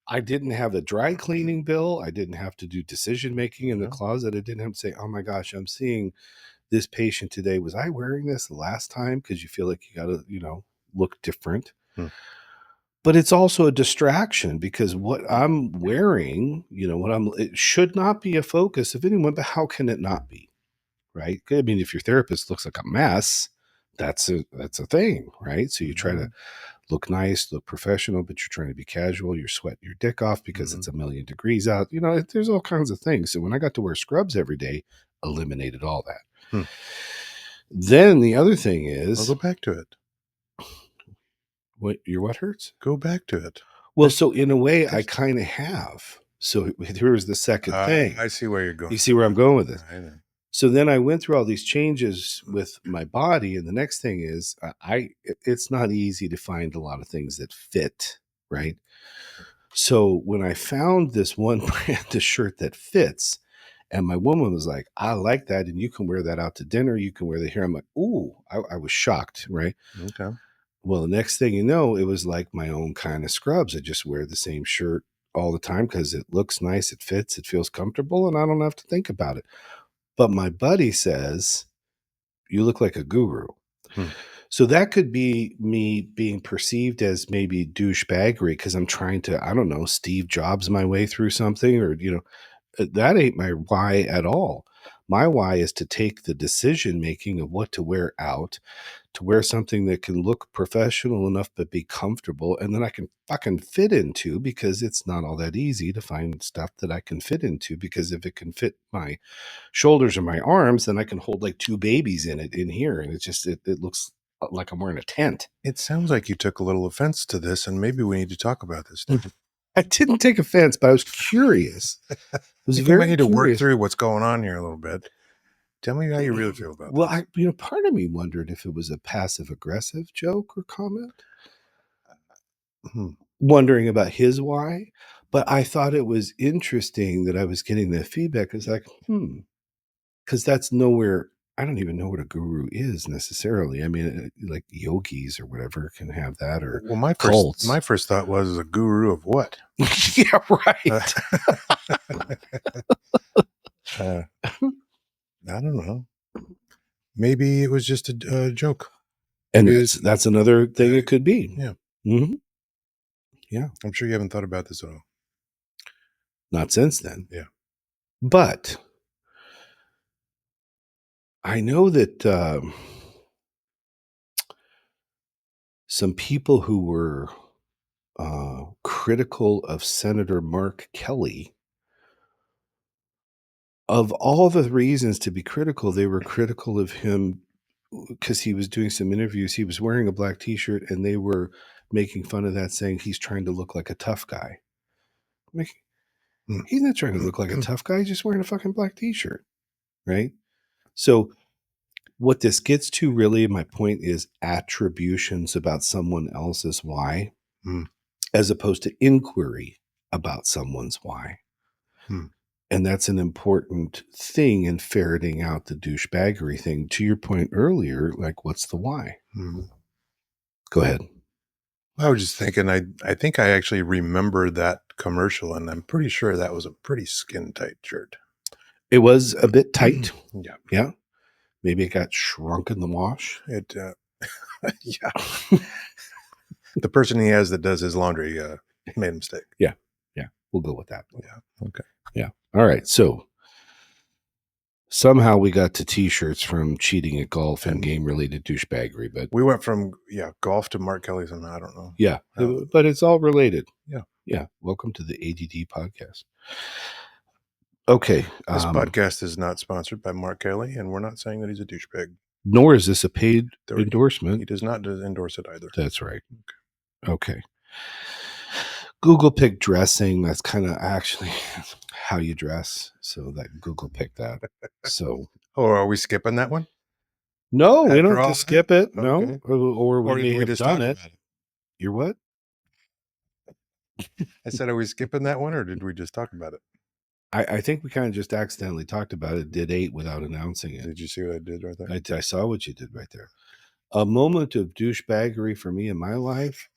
S1: I didn't have a dry cleaning bill. I didn't have to do decision making in the closet. I didn't have to say, "Oh my gosh, I'm seeing this patient today. Was I wearing this the last time?" Because you feel like you got to, look different. But it's also a distraction because what I'm wearing, it should not be a focus of anyone, but how can it not be? Right. I mean, if your therapist looks like a mess, that's a thing, right? So you try to look nice, look professional, but you're trying to be casual. You're sweating your dick off because it's a million degrees out. There's all kinds of things. So when I got to wear scrubs every day, eliminated all that. Then the other thing
S2: I'll
S1: is,
S2: go back to it.
S1: what hurts?
S2: Go back to it.
S1: Well, so in a way, I kind of have. So here's the second thing.
S2: I see where you're going.
S1: You see where I'm going with this?
S2: I know.
S1: So then I went through all these changes with my body, and the next thing is it's not easy to find a lot of things that fit, right? So when I found this one brand of shirt that fits, and my woman was like, "I like that, and you can wear that out to dinner. You can wear that here." I'm like, "Ooh!" I was shocked, right?
S2: Okay.
S1: Well, the next thing you know, it was like my own kind of scrubs. I just wear the same shirt all the time because it looks nice, it fits, it feels comfortable, and I don't have to think about it. But my buddy says, "You look like a guru." So that could be me being perceived as maybe douchebaggery because I'm trying to, I don't know, Steve Jobs my way through something, or that ain't my why at all. My why is to take the decision making of what to wear out, to wear something that can look professional enough but be comfortable, and then I can fucking fit into, because it's not all that easy to find stuff that I can fit into, because if it can fit my shoulders or my arms, then I can hold like two babies in it in here, and it looks like I'm wearing a tent.
S2: It sounds like you took a little offense to this, and maybe we need to talk about this.
S1: I didn't take offense, but I was curious. I was
S2: I think we might
S1: very
S2: need to work
S1: curious.
S2: through what's going on here a little bit. Tell me how you really feel about
S1: Well,
S2: this.
S1: part of me wondered if it was a passive aggressive joke or comment,
S2: Hmm.
S1: wondering about his why. But I thought it was interesting that I was getting the feedback. It's like, because that's nowhere. I don't even know what a guru is necessarily. I mean, like yogis or whatever can have that, or
S2: Well,
S1: cults.
S2: my first thought was a guru of what?
S1: Yeah, right.
S2: Uh, I don't know. Maybe it was just a joke.
S1: And
S2: Maybe
S1: that's another thing it could be.
S2: yeah.
S1: Mhm. Yeah.
S2: I'm sure you haven't thought about this at all.
S1: Not since then.
S2: Yeah.
S1: But I know that some people who were critical of Senator Mark Kelly, of all the reasons to be critical, they were critical of him because he was doing some interviews. He was wearing a black T-shirt, and they were making fun of that, saying he's trying to look like a tough guy. Like, he's not trying to look like a tough guy. He's just wearing a fucking black T-shirt, right? So what this gets to, really, my point is attributions about someone else's why,
S2: Hmm.
S1: as opposed to inquiry about someone's why.
S2: Hmm.
S1: And that's an important thing in ferreting out the douchebaggery thing. To your point earlier, like, what's the why?
S2: Hmm.
S1: Go ahead.
S2: I was just thinking, I think I actually remember that commercial, and I'm pretty sure that was a pretty skin tight shirt.
S1: It was a bit tight.
S2: Yeah.
S1: Yeah. Maybe it got shrunk in the wash.
S2: It, yeah. The person he has that does his laundry made a mistake.
S1: Yeah. Yeah. We'll go with that.
S2: Yeah. Okay.
S1: Yeah. All right. So somehow we got to T-shirts from cheating at golf and game-related douchebaggery, but
S2: We went from golf to Mark Kelly's, and I don't know.
S1: yeah, but it's all related.
S2: Yeah.
S1: Yeah. Welcome to the ADD podcast. Okay.
S2: This podcast is not sponsored by Mark Kelly, and we're not saying that he's a douchebag.
S1: Nor is this a paid
S2: He
S1: endorsement.
S2: does not endorse it either.
S1: That's right. Okay. Google picked dressing. That's kind of actually how you dress. So that Google picked that. So
S2: Oh, are we skipping that one?
S1: no, we don't
S2: After
S1: have
S2: all
S1: to skip it. No,
S2: okay.
S1: or we
S2: Or did
S1: may
S2: we
S1: have
S2: just
S1: done
S2: talk
S1: it.
S2: about it?
S1: You're what?
S2: I said, are we skipping that one, or did we just talk about it?
S1: I think we kind of just accidentally talked about it. Did 8 without announcing it.
S2: Did you see what I did right there?
S1: I saw what you did right there. A moment of douchebaggery for me in my life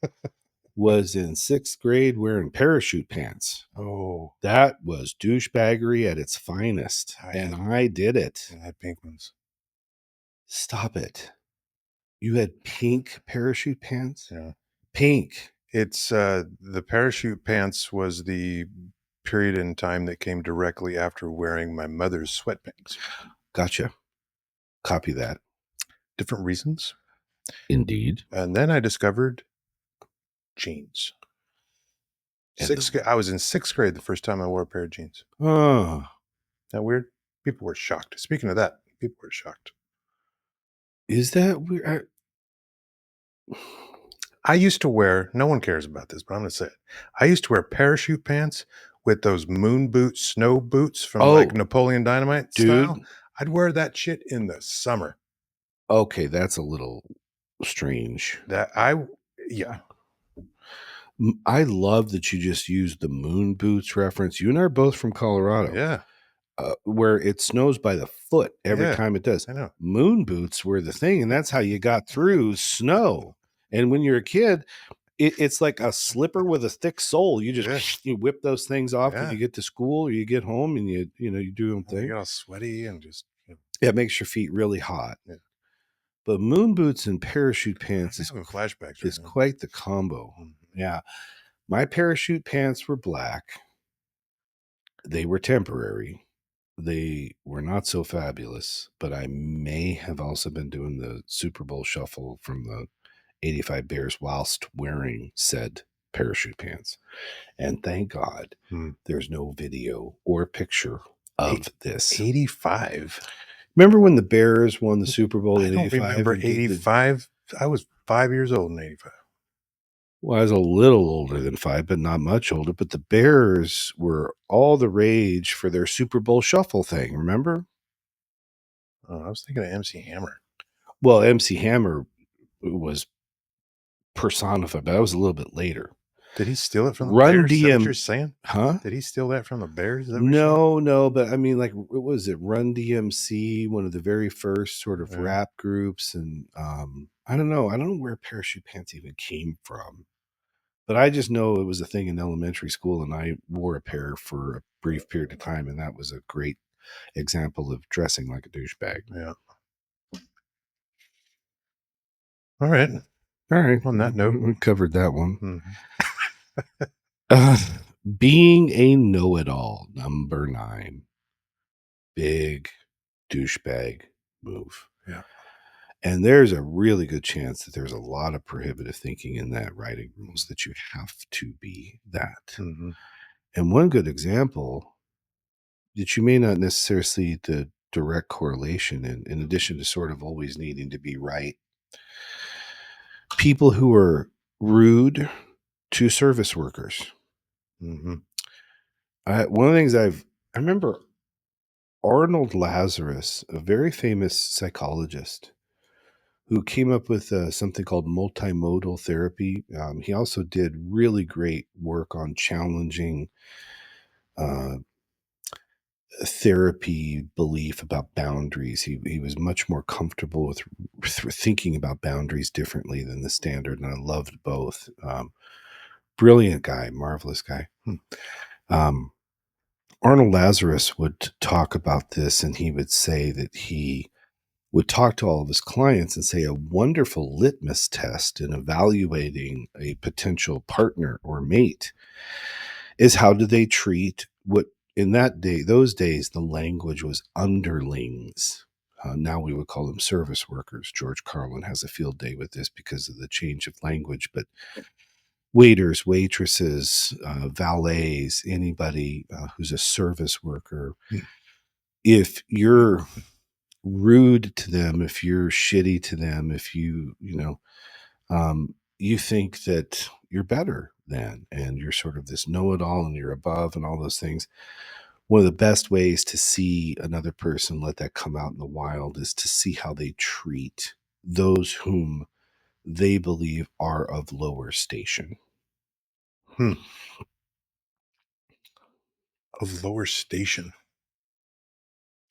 S1: was in 6th grade wearing parachute pants.
S2: Oh,
S1: That was douchebaggery at its finest. I did it.
S2: I had pink ones.
S1: Stop it. You had pink parachute pants?
S2: Yeah.
S1: Pink.
S2: It's the parachute pants was the period in time that came directly after wearing my mother's sweatpants.
S1: Gotcha. Copy that.
S2: Different reasons.
S1: Indeed.
S2: And then I discovered jeans. I was in 6th grade the first time I wore a pair of jeans.
S1: Oh.
S2: Isn't that weird? People were shocked. Speaking of that, people were shocked.
S1: Is that weird?
S2: I used to wear, no one cares about this, but I'm going to say it. I used to wear parachute pants with those moon boots, snow boots from like Napoleon Dynamite style. I'd wear that shit in the summer.
S1: Okay, that's a little strange.
S2: Yeah.
S1: I love that you just used the moon boots reference. You and I are both from Colorado.
S2: Yeah.
S1: Where it snows by the foot every time it does.
S2: I know.
S1: Moon boots were the thing, and that's how you got through snow. And when you're a kid, it's like a slipper with a thick sole. You just you whip those things off when you get to school or you get home, and you do your own thing.
S2: You get all sweaty and just
S1: it makes your feet really hot.
S2: Yeah.
S1: But moon boots and parachute
S2: I'm
S1: pants
S2: having flashbacks right
S1: is
S2: now.
S1: quite the combo.
S2: Mhm.
S1: Yeah. My parachute pants were black. They were temporary. They were not so fabulous, but I may have also been doing the Super Bowl shuffle from the 85 Bears whilst wearing said parachute pants. And thank God
S2: Hmm.
S1: there's no video or picture of this.
S2: 85.
S1: Remember when the Bears won the Super Bowl
S2: I
S1: in
S2: don't
S1: 85
S2: remember
S1: and did the
S2: 85. I was 5 years old in 85.
S1: well, I was a little older than 5, but not much older. But the Bears were all the rage for their Super Bowl shuffle thing, remember?
S2: Oh, I was thinking of MC Hammer.
S1: Well, MC Hammer was personified, but that was a little bit later.
S2: Did he steal it from the
S1: Run
S2: Bears? Is that what
S1: DM
S2: you're saying?
S1: Huh?
S2: Did he steal that from the Bears? Is that what you're saying?
S1: No, but I mean, like, what was it? Run DMC, one of the very first sort of
S2: Yeah.
S1: rap groups, and I don't know. I don't know where parachute pants even came from, but I just know it was a thing in elementary school, and I wore a pair for a brief period of time, and that was a great example of dressing like a douchebag.
S2: Yeah. All right.
S1: All right,
S2: On that note.
S1: we covered that one.
S2: Mhm.
S1: Uh, being a know-it-all, number 9, big douchebag move.
S2: Yeah.
S1: And there's a really good chance that there's a lot of prohibitive thinking in that writing rules that you have to be that.
S2: Mhm.
S1: And one good example that you may not necessarily see the direct correlation in addition to sort of always needing to be right, people who are rude to service workers.
S2: Mhm.
S1: One of the things I remember Arnold Lazarus, a very famous psychologist who came up with something called multimodal therapy. He also did really great work on challenging uh, therapy belief about boundaries. He was much more comfortable with thinking about boundaries differently than the standard, and I loved both. Brilliant guy, marvelous guy.
S2: Hmm.
S1: Um, Arnold Lazarus would talk about this, and he would say that he would talk to all of his clients and say a wonderful litmus test in evaluating a potential partner or mate is how do they treat what in that day, those days, the language was underlings. Now we would call them service workers. George Carlin has a field day with this because of the change of language. But waiters, waitresses, valets, anybody who's a service worker,
S2: Hmm.
S1: if you're rude to them, if you're shitty to them, if you think that you're better than, and you're sort of this know-it-all and you're above and all those things. One of the best ways to see another person let that come out in the wild is to see how they treat those whom they believe are of lower station.
S2: Hmm. Of lower station.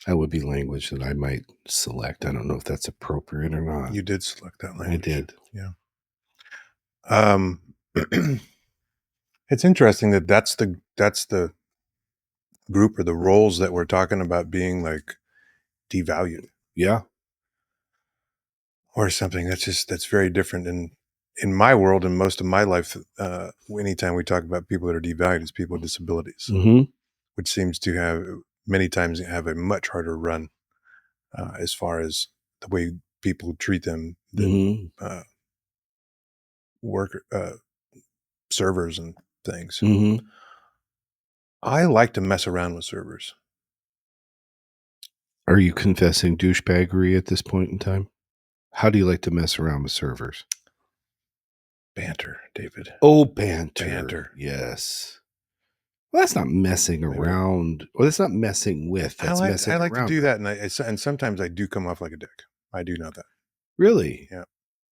S1: That would be language that I might select. I don't know if that's appropriate or not.
S2: You did select that language.
S1: I did.
S2: Yeah. Um, it's interesting that that's the group or the roles that we're talking about being like devalued
S1: Yeah.
S2: or something. That's very different in my world and most of my life. Anytime we talk about people that are devalued, it's people with disabilities,
S1: Mm-hmm.
S2: which seems to have many times have a much harder run as far as the way people treat them than
S1: Mm-hmm.
S2: work servers and things.
S1: Mm-hmm.
S2: I like to mess around with servers.
S1: Are you confessing douchebaggery at this point in time? How do you like to mess around with servers?
S2: Banter, David.
S1: Oh, banter.
S2: Banter.
S1: Yes. Well, that's not messing around. Well, that's not messing with. That's messing
S2: I like to
S1: around
S2: do
S1: with.
S2: that, and sometimes I do come off like a dick. I do know that.
S1: Really?
S2: Yeah.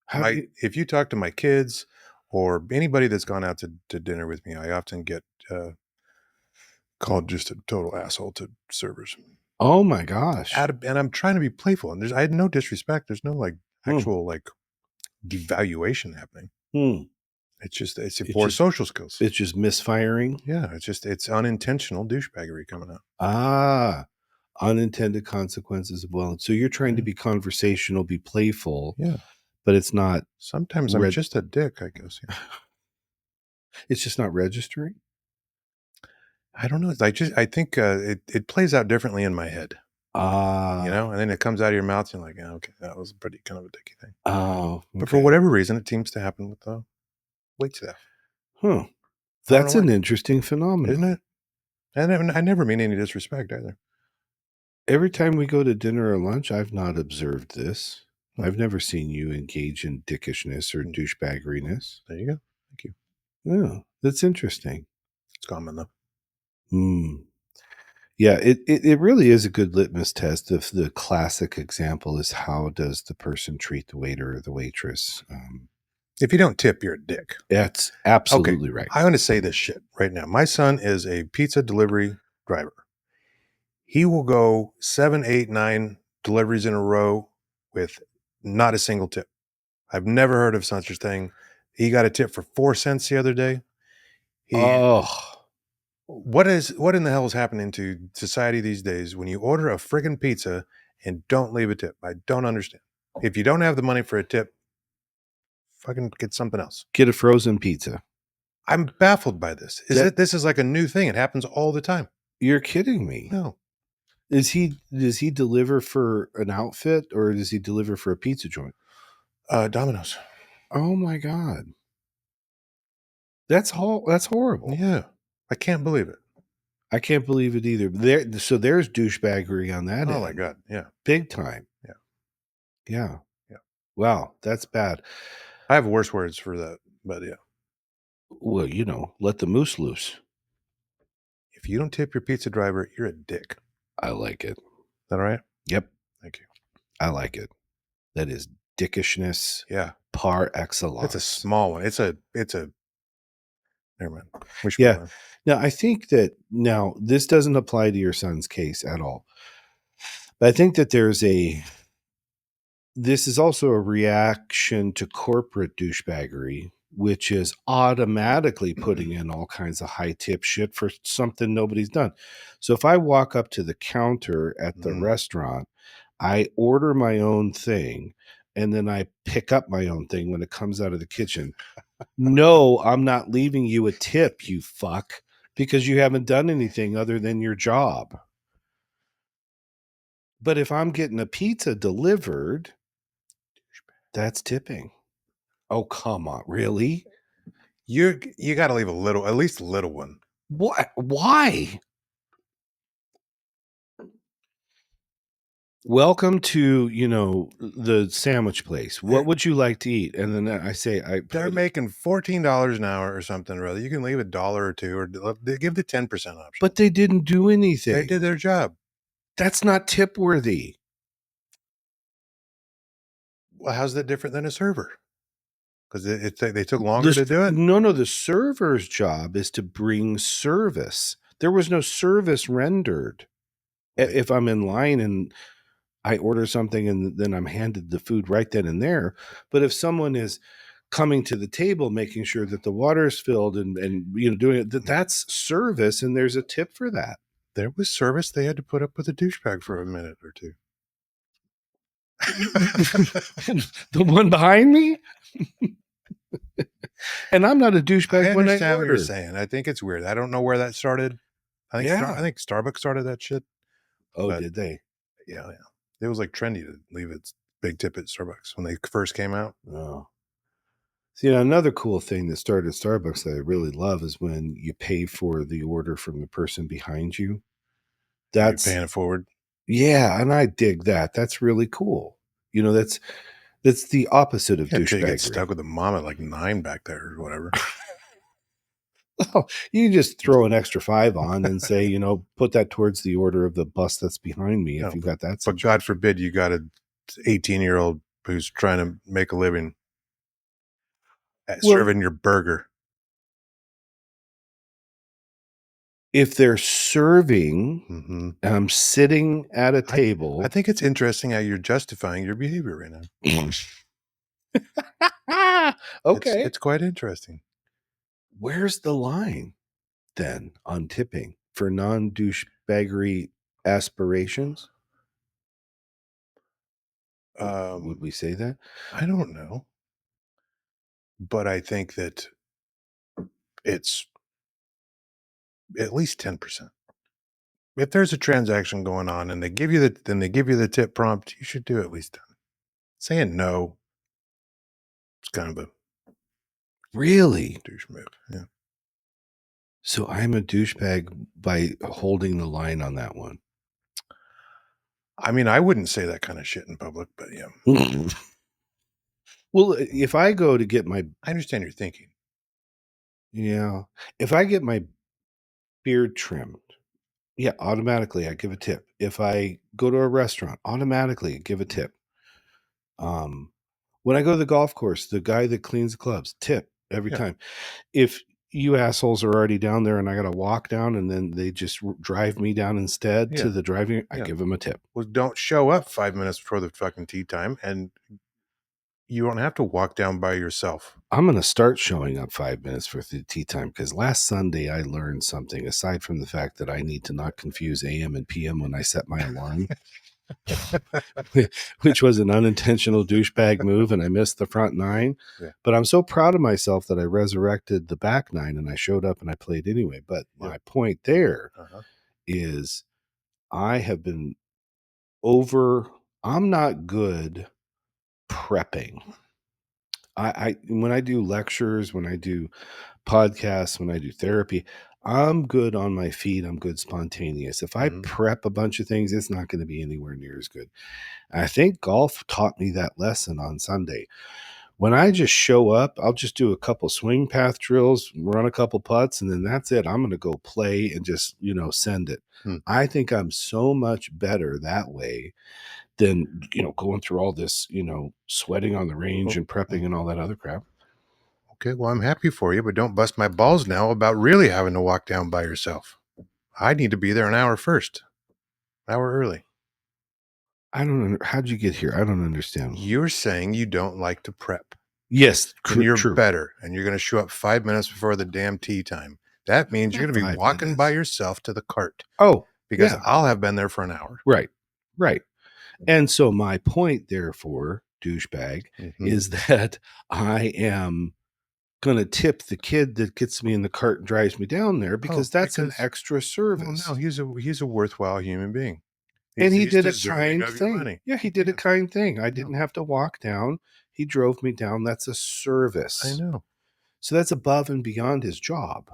S1: How do you?
S2: If you talk to my kids or anybody that's gone out to dinner with me, I often get called just a total asshole to servers.
S1: Oh my gosh.
S2: And I'm trying to be playful, and I had no disrespect. There's no like
S1: Hmm.
S2: actual like devaluation happening.
S1: Hmm.
S2: It's a
S1: It's
S2: poor
S1: just
S2: social skills.
S1: it's just misfiring.
S2: Yeah, it's unintentional douchebaggery coming out.
S1: Ah. unintended consequences of well. So you're trying to be conversational, be playful,
S2: Yeah.
S1: but it's not
S2: Sometimes I'm
S1: red.
S2: just a dick, I guess. Yeah.
S1: It's just not registering.
S2: I don't know. I think it plays out differently in my head,
S1: Ah,
S2: and then it comes out of your mouth. And you're like, "Yeah, okay, that was pretty kind of a dicky thing."
S1: oh,
S2: But for
S1: okay.
S2: whatever reason, it seems to happen with the wait staff.
S1: Huh.
S2: I don't know
S1: That's
S2: why,
S1: an interesting
S2: isn't
S1: phenomenon.
S2: it? And I never mean any disrespect either.
S1: Every time we go to dinner or lunch, I've not observed this.
S2: Hmm.
S1: I've never seen you engage in dickishness or
S2: Hmm.
S1: douchebaggeriness.
S2: There you go. Thank you.
S1: Yeah, that's interesting.
S2: It's common though.
S1: Hmm. Yeah, it really is a good litmus test. Of the classic example is how does the person treat the waiter or the waitress?
S2: If you don't tip, you're a dick.
S1: That's
S2: Okay,
S1: absolutely right.
S2: I'm going to say this shit right now. My son is a pizza delivery driver. He will go 7, 8, 9 deliveries in a row with not a single tip. I've never heard of such a thing. He got a tip for 4 cents the other day. He
S1: Oh,
S2: what in the hell is happening to society these days when you order a friggin' pizza and don't leave a tip? I don't understand. If you don't have the money for a tip, fucking get something else.
S1: get a frozen pizza.
S2: I'm baffled by this.
S1: That
S2: This is like a new thing. It happens all the time.
S1: you're kidding me.
S2: No.
S1: Does he deliver for an outfit or does he deliver for a pizza joint?
S2: Domino's.
S1: Oh my god. That's horrible.
S2: Yeah. I can't believe it.
S1: I can't believe it either. So there's douchebaggery on that
S2: Oh my
S1: end.
S2: God. Yeah.
S1: Big time.
S2: Yeah.
S1: Yeah.
S2: Yeah.
S1: Wow, that's bad.
S2: I have worse words for that, but yeah.
S1: Well, let the moose loose.
S2: If you don't tip your pizza driver, you're a dick. Is
S1: I like it.
S2: that all right?
S1: Yep,
S2: Thank you.
S1: I like it. That is dickishness
S2: Yeah.
S1: par
S2: It's a
S1: excellence.
S2: small one. It's a never mind. We should
S1: Yeah.
S2: move on.
S1: Now, I think that this doesn't apply to your son's case at all. But I think that this is also a reaction to corporate douchebaggery, which is automatically putting in all kinds of high tip shit for something nobody's done. So if I walk up to the counter at the
S2: Mhm.
S1: restaurant, I order my own thing, and then I pick up my own thing when it comes out of the kitchen. No, I'm not leaving you a tip, you fuck, because you haven't done anything other than your job. But if I'm getting a pizza delivered, that's tipping. Oh, come on. Really?
S2: You got to leave a little, at least a little one.
S1: What? Why? Welcome to, the sandwich place. What
S2: They're
S1: would you like to eat? And then I say, I
S2: they're
S1: put,
S2: making $14 an hour or something or other. You can leave a dollar or two, or they give the 10% option.
S1: but they didn't do
S2: They
S1: anything.
S2: did their job.
S1: That's not tip worthy.
S2: Well, how's that different than a server? Because they took longer to do it.
S1: No, the server's job is to bring service. There was no service rendered.
S2: They,
S1: If I'm in line and I order something and then I'm handed the food right then and there. But if someone is coming to the table, making sure that the water is filled and doing it, that's service, and there's a tip for that.
S2: there was service. They had to put up with a douchebag for a minute or two.
S1: The one behind me, and I'm not a
S2: I
S1: douchebag when I
S2: understand what you're
S1: order.
S2: saying. I think it's weird. I don't know where that started. I
S1: Yeah.
S2: think Starbucks started that shit.
S1: Oh,
S2: But
S1: did they?
S2: yeah, it was like trendy to leave its big tip at Starbucks when they first came out.
S1: Oh. See, another cool thing that started at Starbucks that I really love is when you pay for the order from the person behind you.
S2: You're
S1: That's
S2: paying it forward.
S1: Yeah, and I dig that. That's really cool. That's the opposite of
S2: Yeah, until you get
S1: douchebaggery.
S2: stuck with a mom at like 9 back there or whatever.
S1: Oh, you just throw an extra 5 on and say, put that towards the order of the bus that's behind me if
S2: No,
S1: you got that
S2: but
S1: situation.
S2: God forbid you got a 18-year-old who's trying to make a living at
S1: Well,
S2: serving your burger.
S1: if they're serving,
S2: Mm-hmm.
S1: sitting at a
S2: I
S1: table.
S2: think it's interesting how you're justifying your behavior right now.
S1: Okay.
S2: It's quite interesting.
S1: Where's the line then on tipping for non douchebaggery? aspirations. Would
S2: Um,
S1: we say that?
S2: I don't know, but I think that it's at least 10%. If there's a transaction going on and they give you the tip prompt, you should do at least 10. Saying no, it's kind of a
S1: Really?
S2: douche move. Yeah.
S1: So I'm a douchebag by holding the line on that one.
S2: I mean, I wouldn't say that kind of shit in public, but yeah,
S1: Well, if I go to get my
S2: I understand your thinking.
S1: yeah, if I get my beard trimmed, yeah, automatically I give a tip. If I go to a restaurant, automatically I give a tip. Um, when I go to the golf course, the guy that cleans the clubs, tip every
S2: Yeah.
S1: time. If you assholes are already down there and I got to walk down and then they just drive me down instead
S2: Yeah.
S1: to the driving, I
S2: Yeah.
S1: give them a tip.
S2: Well, don't show up 5 minutes before the fucking tea time, and you don't have to walk down by yourself.
S1: I'm going to start showing up 5 minutes for the tea time because last Sunday I learned something aside from the fact that I need to not confuse AM and PM when I set my alarm, which was an unintentional douchebag move and I missed the front nine.
S2: Yeah.
S1: But I'm so proud of myself that I resurrected the back nine and I showed up and I played anyway. But
S2: Yep.
S1: my point there
S2: Uh-huh.
S1: is I have been over, I'm not good prepping. I when I do lectures, when I do podcasts, when I do therapy, I'm good on my feet. I'm good spontaneous. If I
S2: Mhm.
S1: prep a bunch of things, it's not going to be anywhere near as good. I think golf taught me that lesson on Sunday. When I just show up, I'll just do a couple swing path drills, run a couple putts, and then that's it. I'm going to go play and just, send it.
S2: Hmm.
S1: I think I'm so much better that way than, going through all this, sweating on the range
S2: Oh,
S1: and prepping and all that other crap.
S2: okay, well, I'm happy for you, but don't bust my balls now about really having to walk down by yourself. I need to be there an hour first, an hour early.
S1: I don't know. How'd you get here? I don't understand.
S2: You're saying you don't like to prep,
S1: Yes,
S2: and you're
S1: true.
S2: better, and you're going to show up 5 minutes before the damn tea time. That means you're
S1: Not
S2: going to be
S1: 5
S2: walking by
S1: minutes.
S2: yourself to the cart
S1: Oh,
S2: because
S1: yeah.
S2: I'll have been there for an hour.
S1: Right. Right. And so my point, therefore, douchebag,
S2: Mhm.
S1: is that I am going to tip the kid that gets me in the cart and drives me down there
S2: Oh,
S1: because that's an
S2: because
S1: extra
S2: well, no,
S1: service.
S2: he's a worthwhile human being.
S1: And he
S2: He's
S1: did a
S2: deserving
S1: kind
S2: of your
S1: thing.
S2: money.
S1: Yeah, he did a
S2: Yeah,
S1: kind thing. I
S2: I know.
S1: didn't have to walk down. He drove me down. That's a
S2: I
S1: service.
S2: know.
S1: So that's above and beyond his job.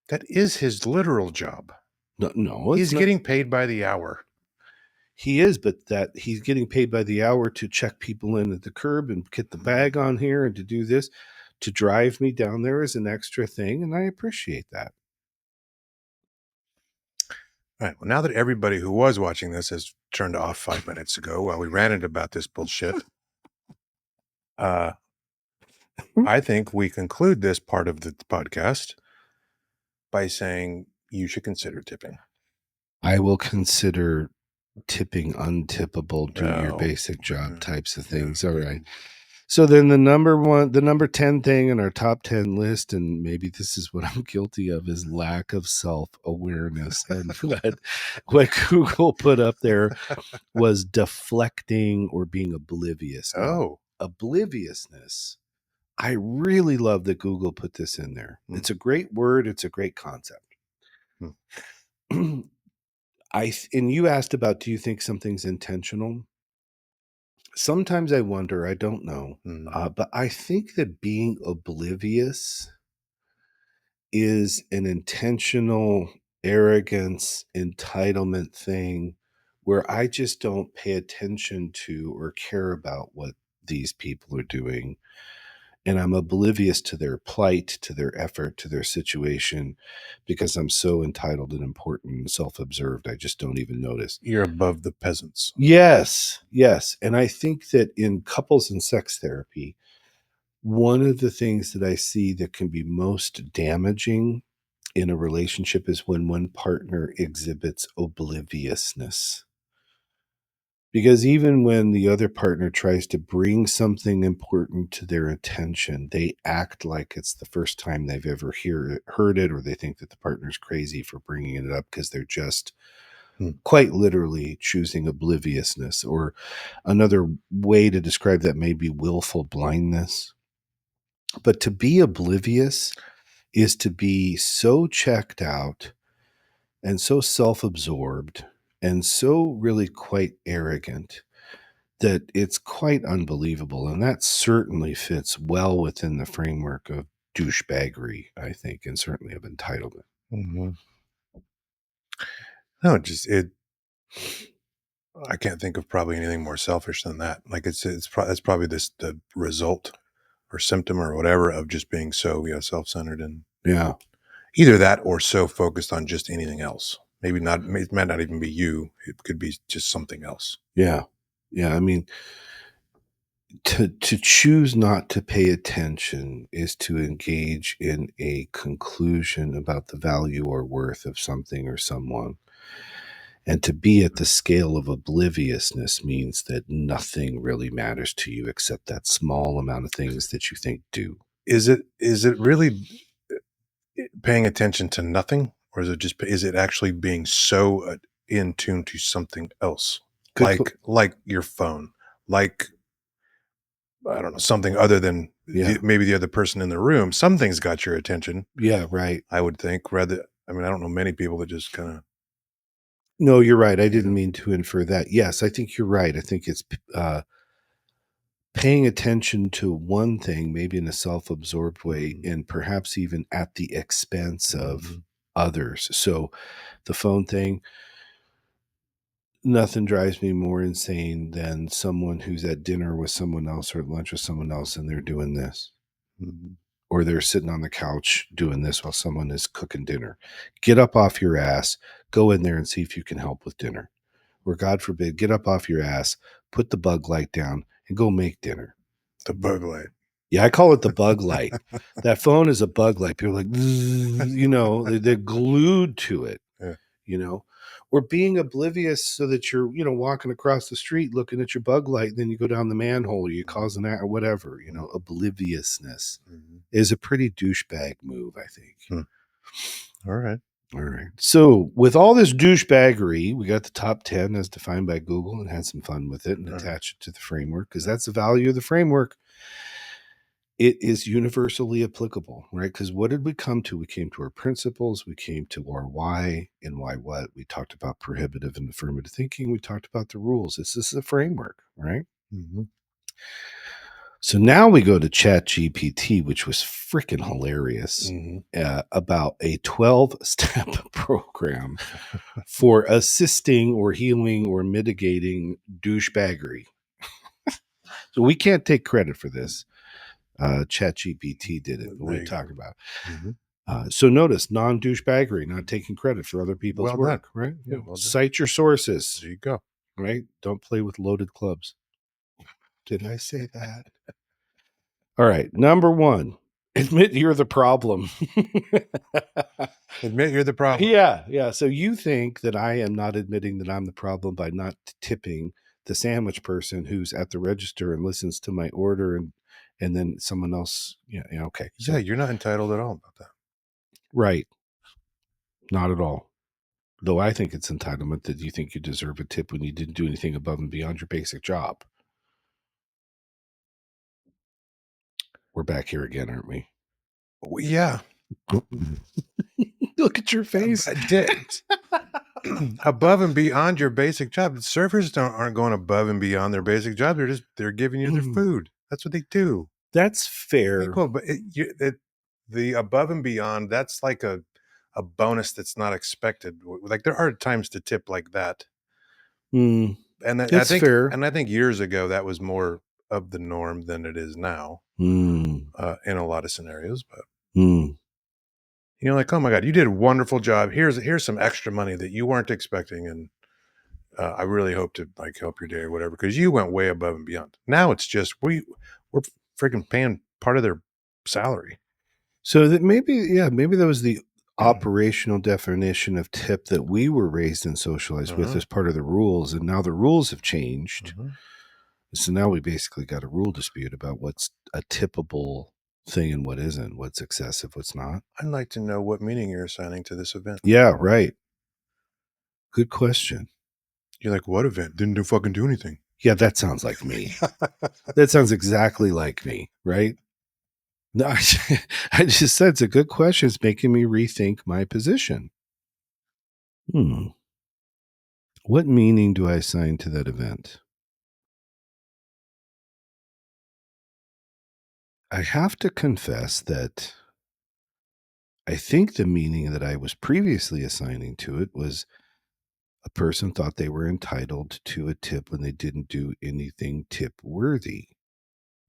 S2: That is his literal job.
S1: No, no, it's
S2: He's
S1: not.
S2: getting paid by the hour.
S1: He is, but that he's getting paid by the hour to check people in at the curb and get the bag on here and to do this, to drive me down there is an extra thing, and I appreciate that.
S2: All right. Well, now that everybody who was watching this has turned off 5 minutes ago while we ranted about this bullshit, uh, I think we conclude this part of the podcast by saying you should consider tipping.
S1: I will consider tipping untippable, do your
S2: Oh,
S1: basic job types of
S2: yeah,
S1: things. All
S2: yeah.
S1: right. So then the number 10 thing in our top 10 list, and maybe this is what I'm guilty of, is lack of self-awareness. And what Google put up there was deflecting or being oblivious. Now,
S2: Oh,
S1: obliviousness, I really love that Google put this in there.
S2: hmm,
S1: It's a great word, it's a great concept.
S2: hmm.
S1: And you asked about, do you think something's intentional? Sometimes I wonder, I don't know.
S2: Hmm.
S1: But I think that being oblivious is an intentional arrogance, entitlement thing where I just don't pay attention to or care about what these people are doing. And I'm oblivious to their plight, to their effort, to their situation, because I'm so entitled and important and self observed. I just don't even notice.
S2: You're above the peasants.
S1: Yes, yes. And I think that in couples and sex therapy, one of the things that I see that can be most damaging in a relationship is when one partner exhibits obliviousness. Because even when the other partner tries to bring something important to their attention, they act like it's the first time they've ever heard it, or they think that the partner's crazy for bringing it up because they're just
S2: Hmm.
S1: quite literally choosing obliviousness, or another way to describe that may be willful blindness. But to be oblivious is to be so checked out and so self absorbed and so really quite arrogant that it's quite unbelievable. And that certainly fits well within the framework of douchebaggery, I think, and certainly of entitlement.
S2: Hmm. No, it. I can't think of probably anything more selfish than that. Like that's probably the result or symptom or whatever of just being so self-centered, and
S1: Yeah.
S2: either that or so focused on just anything else. Maybe not. It might not even be you. It could be just something else.
S1: Yeah. Yeah. I mean, to choose not to pay attention is to engage in a conclusion about the value or worth of something or someone. And to be at the scale of obliviousness means that nothing really matters to you except that small amount of things that you think do.
S2: Is it really paying attention to nothing, or is it actually being so in tune to something else,
S1: Good.
S2: like your phone, like I don't know, something other than
S1: Yeah.
S2: maybe the other person in the room. Something's got your attention,
S1: Yeah. Right.
S2: I would think. Rather, I mean, I don't know many people that just kind of
S1: No, you're right. I
S2: you
S1: didn't
S2: know.
S1: mean to infer that. Yes, I think you're right. I think it's paying attention to one thing, maybe in a self absorbed way,
S2: Mhm,
S1: and perhaps even at the expense of
S2: mhm.
S1: others. So the phone thing, nothing drives me more insane than someone who's at dinner with someone else or at lunch with someone else and they're doing this,
S2: Mhm.
S1: or they're sitting on the couch doing this while someone is cooking dinner. Get up off your ass, go in there and see if you can help with dinner. Or, God forbid, get up off your ass, put the bug light down, and go make dinner.
S2: The bug light.
S1: Yeah, I call it the bug light. That phone is a bug light. People are like, they're glued to it,
S2: Yeah.
S1: you know, or being oblivious so that you're, walking across the street looking at your bug light, and then you go down the manhole or you cause
S2: Mhm,
S1: an act or whatever,
S2: mhm,
S1: obliviousness
S2: mhm.
S1: is a pretty douchebag move, I think.
S2: Hmm. All right.
S1: All right. So, with all this douchebaggery, we got the top 10 as defined by Google and had some fun with it and
S2: All right.
S1: attached it to the framework because that's the value of the framework. It is universally applicable, right? Because what did we come to? We came to our principles, we came to our why and why what. We talked about prohibitive and affirmative thinking. We talked about the rules. This is a framework, right?
S2: Mhm,
S1: So now we go to Chat GPT, which was freaking hilarious,
S2: mhm.
S1: about a 12-step program for assisting or healing or mitigating douchebaggery. So we can't take credit for this. ChatGPT did it, but
S2: There
S1: we
S2: you
S1: talk
S2: go.
S1: about.
S2: Mhm.
S1: So notice non-douchebaggery, not taking credit for other people's
S2: Well done.
S1: work, right?
S2: Yeah, well done.
S1: Cite your sources,
S2: There you go.
S1: right? Don't play with loaded clubs. Did I say that? All right. Number one, admit you're the problem.
S2: Admit you're the problem.
S1: Yeah. Yeah. So you think that I am not admitting that I'm the problem by not tipping the sandwich person who's at the register and listens to my order, and then someone else. Yeah. Okay.
S2: Yeah,
S1: So,
S2: you're not entitled at all about that.
S1: right. Not at all. Though I think it's entitlement that you think you deserve a tip when you didn't do anything above and beyond your basic job. We're back here again, aren't we?
S2: Yeah,
S1: Look at your face.
S2: but above and beyond your basic job. Servers aren't going above and beyond their basic job. They're giving you their food. That's what they do.
S1: That's
S2: Like,
S1: fair.
S2: well, but the above and beyond, that's like a bonus that's not expected. Like there are times to tip like that,
S1: Mm,
S2: and I
S1: it's
S2: think
S1: fair.
S2: and I think years ago that was more of the norm than it is now
S1: Mm,
S2: in a lot of scenarios. But
S1: mm.
S2: like, oh my god, you did a wonderful job. Here's some extra money that you weren't expecting, and I really hope to like help your day or whatever because you went way above and beyond. Now it's just we're freaking paying part of their salary.
S1: So that maybe that was the operational definition of tip that we were raised and socialized with
S2: Uh-huh.
S1: as part of the rules, and now the rules have changed.
S2: Uh-huh.
S1: So now we basically got a rule dispute about what's a tippable thing and what isn't, what's excessive, what's not.
S2: I'd like to know what meaning you're assigning to this event.
S1: Yeah, right. Good question.
S2: You're like, what event? Didn't fucking do anything.
S1: Yeah, that sounds like me. That sounds exactly like me, right? No, I just said it's a good question. It's making me rethink my position. What meaning do I assign to that event? I have to confess that I think the meaning that I was previously assigning to it was a person thought they were entitled to a tip when they didn't do anything tip worthy.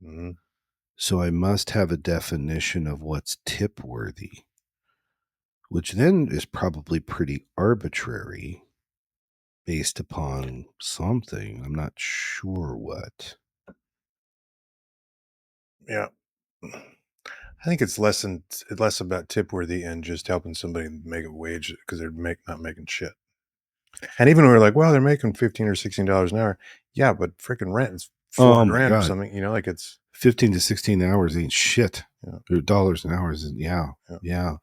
S2: Mm-hmm.
S1: So I must have a definition of what's tip worthy, which then is probably pretty arbitrary based upon something. I'm not sure what.
S2: Yeah. I think it's less about tip worthy and just helping somebody make a wage because they're not making shit. And even when we're like, well, they're making $15 or $16 an hour. Yeah, but freaking rent is
S1: Oh
S2: four
S1: my
S2: grand or
S1: God.
S2: something. Like it's
S1: 15 to 16 hours ain't shit.
S2: yeah,
S1: Or dollars an hour is, yeah.
S2: yeah.
S1: Yeah.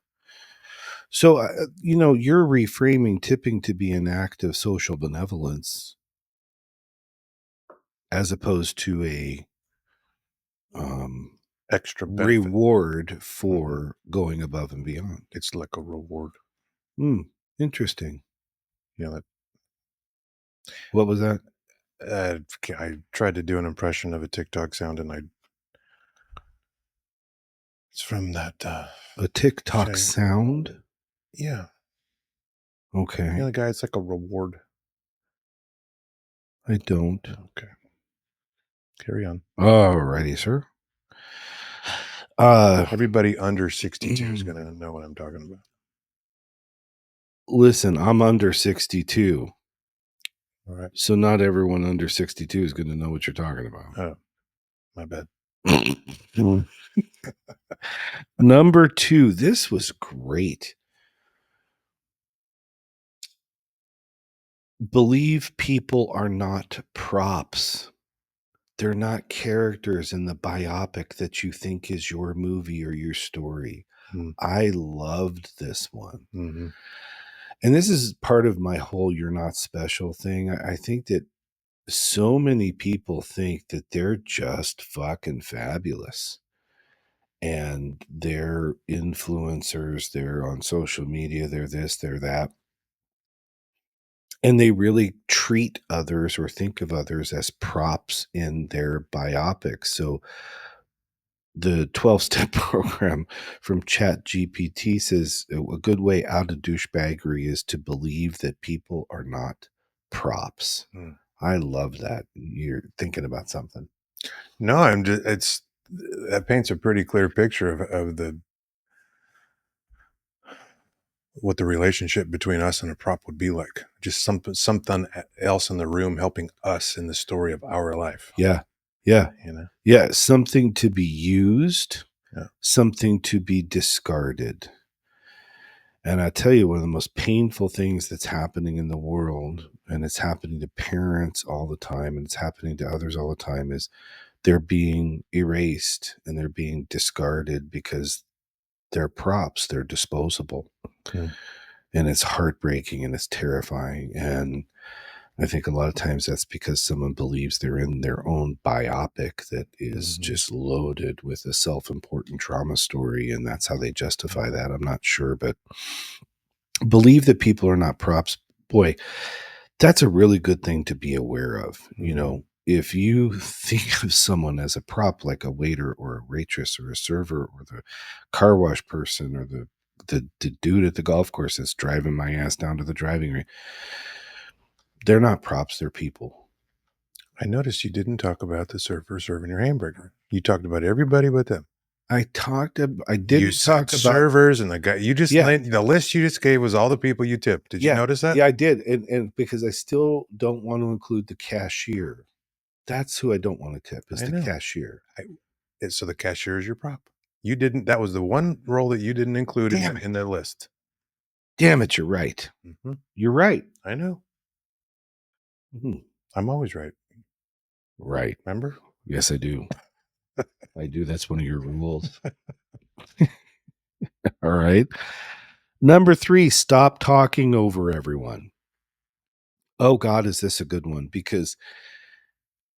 S1: So, you're reframing tipping to be an act of social benevolence as opposed to a
S2: Extra benefit.
S1: reward for going above and beyond.
S2: It's like a reward.
S1: Interesting.
S2: That
S1: What was that?
S2: I tried to do an impression of a TikTok sound, and it's from that
S1: A TikTok
S2: show.
S1: sound?
S2: Yeah.
S1: Okay.
S2: The guy, it's like a reward.
S1: I don't.
S2: Okay. Carry on.
S1: Alrighty, sir.
S2: Everybody under 62 is going to know what I'm talking about.
S1: Listen, I'm under 62.
S2: All right.
S1: So not everyone under 62 is going to know what you're talking about.
S2: Oh, my bad.
S1: Number 2, this was great. Believe people are not props. They're not characters in the biopic that you think is your movie or your story. I loved this one.
S2: Mm-hmm.
S1: And this is part of my whole "you're not special" thing. I think that so many people think that they're just fucking fabulous. And they're influencers, they're on social media, they're this, they're that. And they really treat others or think of others as props in their biopics. So the 12-step program from ChatGPT says a good way out of douchebaggery is to believe that people are not props. I love that. You're thinking about something.
S2: No, that paints a pretty clear picture of what the relationship between us and a prop would be like. Just something else in the room helping us in the story of our life.
S1: Yeah. Yeah. Yeah. Something to be used, something to be discarded. And I tell you, one of the most painful things that's happening in the world, and it's happening to parents all the time, and it's happening to others all the time, is they're being erased and they're being discarded because they're props, they're disposable. And it's heartbreaking and it's terrifying. And I think a lot of times that's because someone believes they're in their own biopic that is just loaded with a self-important trauma story, and that's how they justify that. I'm not sure, but believe that people are not props. Boy, that's a really good thing to be aware of. If you think of someone as a prop, like a waiter or a waitress or a server or the car wash person or the dude at the golf course that's driving my ass down to the driving range, they're not props, they're people.
S2: I noticed you didn't talk about the server serving your hamburger. You talked about everybody but them.
S1: I didn't talk about
S2: servers and the guy the list you just gave was all the people you tipped. Did you notice that?
S1: Yeah, I did. And because I still don't want to include the cashier. That's who I don't want to tip, is the cashier.
S2: So the cashier is your prop. You didn't. That was the one role that you didn't include in the list.
S1: Damn it, you're right. You're right.
S2: I know. I'm always right.
S1: Right.
S2: Remember?
S1: Yes, I do. I do. That's one of your rules. All right. Number 3, stop talking over everyone. Oh God, is this a good one? Because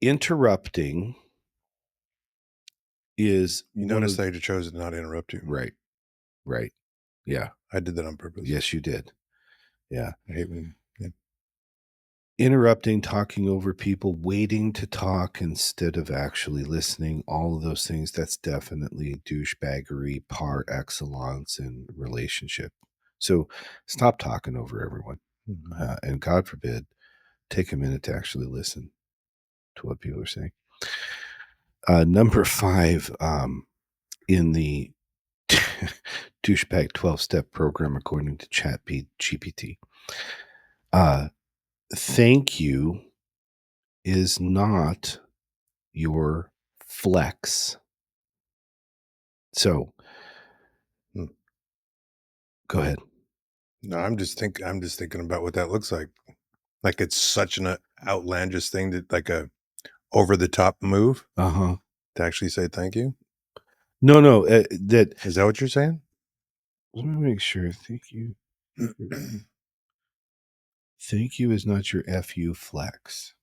S1: interrupting is
S2: You
S1: one
S2: notice
S1: of
S2: that I chose to not interrupt you.
S1: right, right. Yeah.
S2: I did that on purpose.
S1: Yes, you did. Yeah.
S2: I hate when
S1: Interrupting, talking over people, waiting to talk instead of actually listening, all of those things, that's definitely douchebaggery par excellence in relationship. So stop talking over everyone. And God forbid, take a minute to actually listen to what people are saying. Number 5, in the douchebag 12-step program, according to GPT, thank you is not your flex. So
S2: Hmm.
S1: go ahead.
S2: No, I'm just thinking about what that looks like. Like it's such an outlandish thing that like a over the top move
S1: Uh-huh.
S2: to actually say thank you.
S1: No, that
S2: Is that what you're saying?
S1: let me make sure. Thank you is not your FU flex.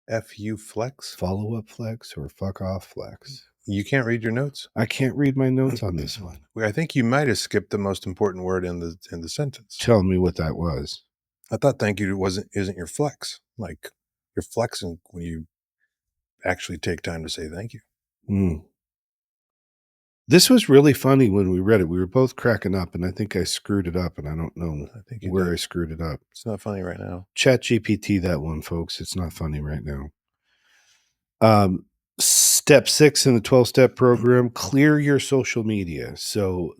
S2: FU flex?
S1: Follow up flex or fuck off flex.
S2: You can't read your notes.
S1: I can't read my notes on this one.
S2: I think you might have skipped the most important word in the sentence.
S1: Tell me what that was.
S2: I thought thank you isn't your flex. Like you're flexing when you actually take time to say thank you.
S1: Mm. This was really funny when we read it. We were both cracking up, and I think I screwed it up, and I don't know
S2: I think you
S1: where
S2: did.
S1: I screwed it up.
S2: It's not funny right now.
S1: Chat GPT that one, folks. It's not funny right now. Step 6 in the 12-step program, clear your social media. So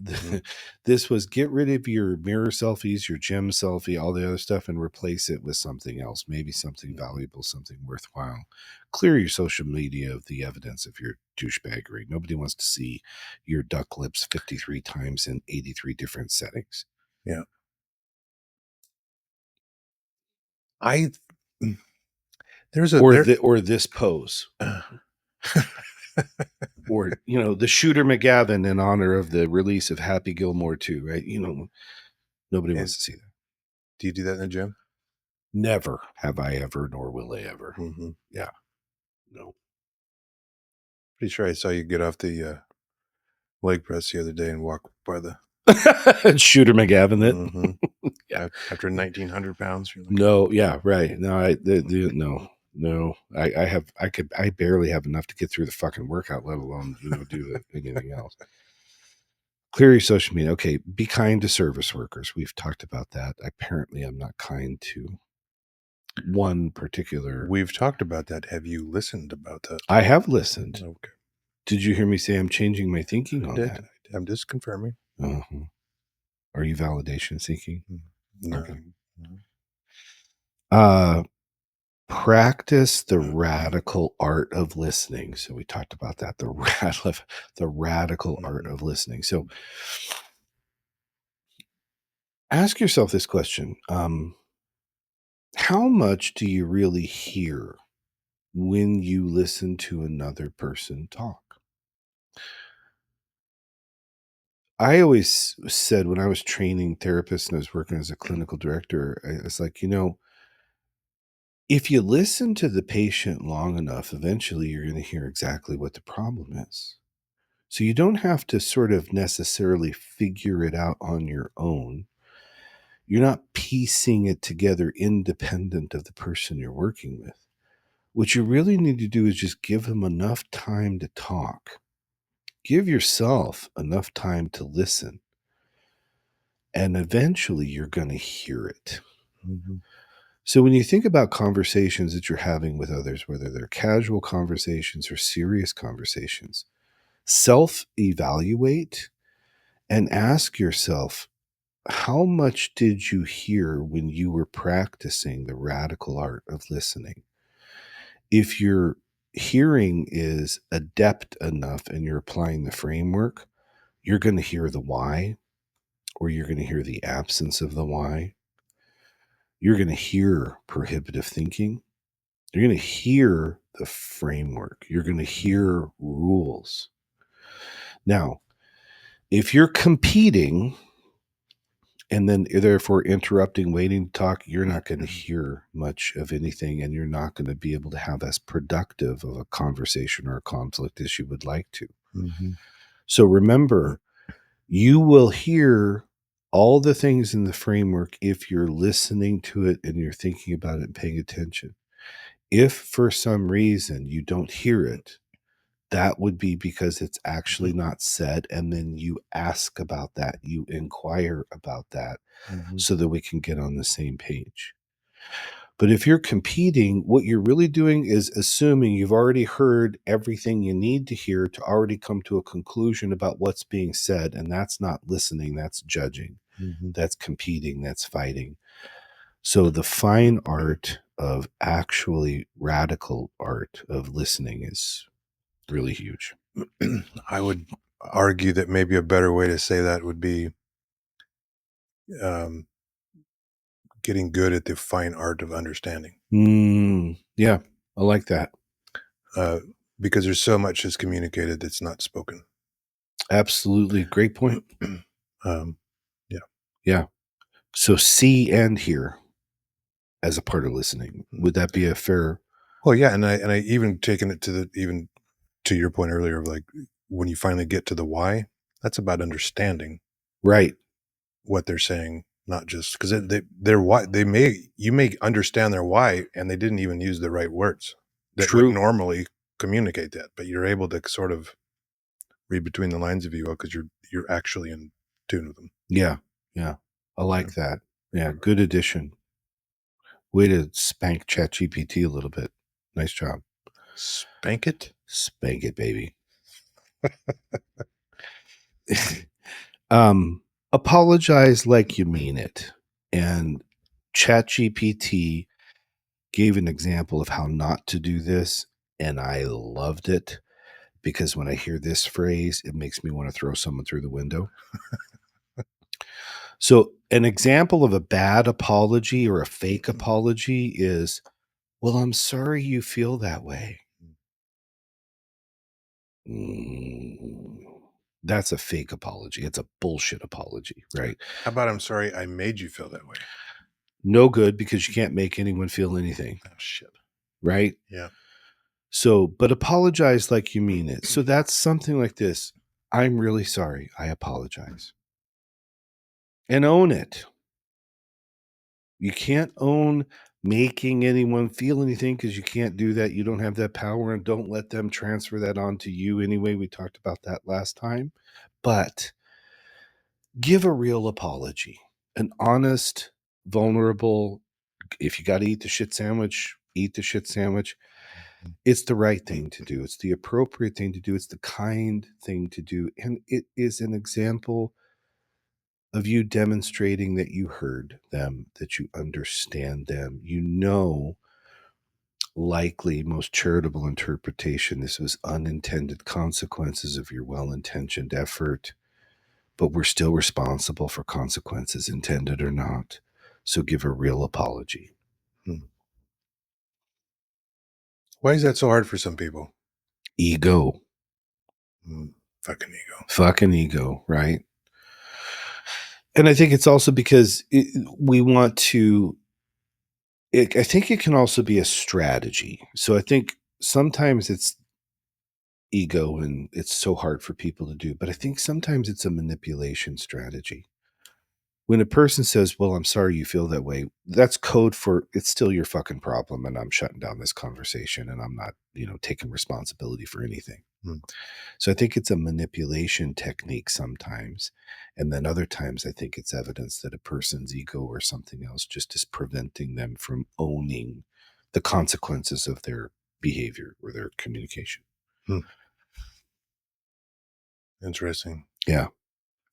S1: this was get rid of your mirror selfies, your gym selfie, all the other stuff, and replace it with something else, maybe something valuable, something worthwhile. Clear your social media of the evidence of your douchebaggery. Nobody wants to see your duck lips 53 times in 83 different settings.
S2: Yeah.
S1: Or this pose. Or, the Shooter McGavin in honor of the release of Happy Gilmore 2, right? Nobody wants to see that.
S2: Do you do that in the gym?
S1: Never have I ever, nor will I ever.
S2: Mm-hmm.
S1: Yeah. No.
S2: Pretty sure I saw you get off the leg press the other day and walk by the
S1: Shooter McGavin it.
S2: Mm-hmm.
S1: Yeah.
S2: After 1,900 pounds. You're like,
S1: No, yeah, right. No, no. I barely have enough to get through the fucking workout, let alone, do anything else. Clear your social media. Okay, be kind to service workers. We've talked about that. Apparently, I'm not kind to one particular.
S2: We've talked about that. Have you listened about that?
S1: I have listened.
S2: Okay.
S1: Did you hear me say I'm changing my thinking
S2: I
S1: on
S2: did.
S1: that?
S2: I'm just confirming.
S1: Uh-huh. Are you validation seeking?
S2: No.
S1: Okay. Practice the radical art of listening. So we talked about that, the radical art of listening. So ask yourself this question. How much do you really hear when you listen to another person talk? I always said when I was training therapists and I was working as a clinical director, I was like, if you listen to the patient long enough, eventually you're going to hear exactly what the problem is. So you don't have to sort of necessarily figure it out on your own. You're not piecing it together independent of the person you're working with. What you really need to do is just give them enough time to talk. Give yourself enough time to listen. And eventually you're going to hear it.
S2: Mm-hmm.
S1: So when you think about conversations that you're having with others, whether they're casual conversations or serious conversations, self-evaluate and ask yourself, how much did you hear when you were practicing the radical art of listening? If your hearing is adept enough and you're applying the framework, you're going to hear the why, or you're going to hear the absence of the why. You're going to hear prohibitive thinking. You're going to hear the framework. You're going to hear rules. Now, if you're competing And then therefore interrupting, waiting to talk, you're not going to hear much of anything, and you're not going to be able to have as productive of a conversation or a conflict as you would like to.
S2: Mm-hmm.
S1: So remember, you will hear all the things in the framework if you're listening to it and you're thinking about it and paying attention. If for some reason you don't hear it, that would be because it's actually not said. And then you ask about that, you inquire about that
S2: Mm-hmm.
S1: so that we can get on the same page. But if you're competing, what you're really doing is assuming you've already heard everything you need to hear to already come to a conclusion about what's being said. And that's not listening, that's judging,
S2: Mm-hmm.
S1: that's competing, that's fighting. So the fine art of actually radical art of listening is really huge.
S2: I would argue that maybe a better way to say that would be um, getting good at the fine art of understanding.
S1: Yeah, I like that.
S2: Uh, because there's so much that's communicated that's not spoken.
S1: Absolutely. Great point.
S2: Um,
S1: Yeah. So see and hear as a part of listening. Would that be a fair?
S2: well, yeah, and I even taken it to the even to your point earlier of like when you finally get to the why, that's about understanding
S1: Right.
S2: what they're saying, not just because their why you may understand their why and they didn't even use the right words that would
S1: True.
S2: normally communicate that, but you're able to sort of read between the lines, if you will, because you're actually in tune with them.
S1: Yeah. Yeah. I like that. Yeah. Good addition. Way to spank ChatGPT a little bit. Nice job.
S2: Spank it.
S1: Spank it, baby. Apologize like you mean it. And ChatGPT gave an example of how not to do this. And I loved it because when I hear this phrase, it makes me want to throw someone through the window. So, an example of a bad apology or a fake apology is, well, I'm sorry you feel that way. Mm, that's a fake apology. It's a bullshit apology, right?
S2: How about I'm sorry I made you feel that way?
S1: No good because you can't make anyone feel anything,
S2: Oh shit.
S1: right?
S2: Yeah.
S1: So, but apologize like you mean it. So that's something like this. I'm really sorry. I apologize. And own it. You can't own making anyone feel anything because you can't do that. You don't have that power, and don't let them transfer that onto you anyway. We talked about that last time. But give a real apology, an honest, vulnerable, if you got to eat the shit sandwich, eat the shit sandwich. It's the right thing to do. It's the appropriate thing to do. It's the kind thing to do. And it is an example of you demonstrating that you heard them, that you understand them. You know, likely, most charitable interpretation, this was unintended consequences of your well intentioned effort, but we're still responsible for consequences, intended or not. So give a real apology.
S2: Hmm. Why is that so hard for some people?
S1: Ego.
S2: Fucking ego.
S1: Fucking ego, right? And I think it's also because we want to, I think it can also be a strategy. So I think sometimes it's ego and it's so hard for people to do, but I think sometimes it's a manipulation strategy. When a person says, well, I'm sorry you feel that way, that's code for it's still your fucking problem and I'm shutting down this conversation and I'm not, taking responsibility for anything.
S2: Hmm.
S1: So I think it's a manipulation technique sometimes. And then other times I think it's evidence that a person's ego or something else just is preventing them from owning the consequences of their behavior or their communication.
S2: Hmm. Interesting.
S1: Yeah.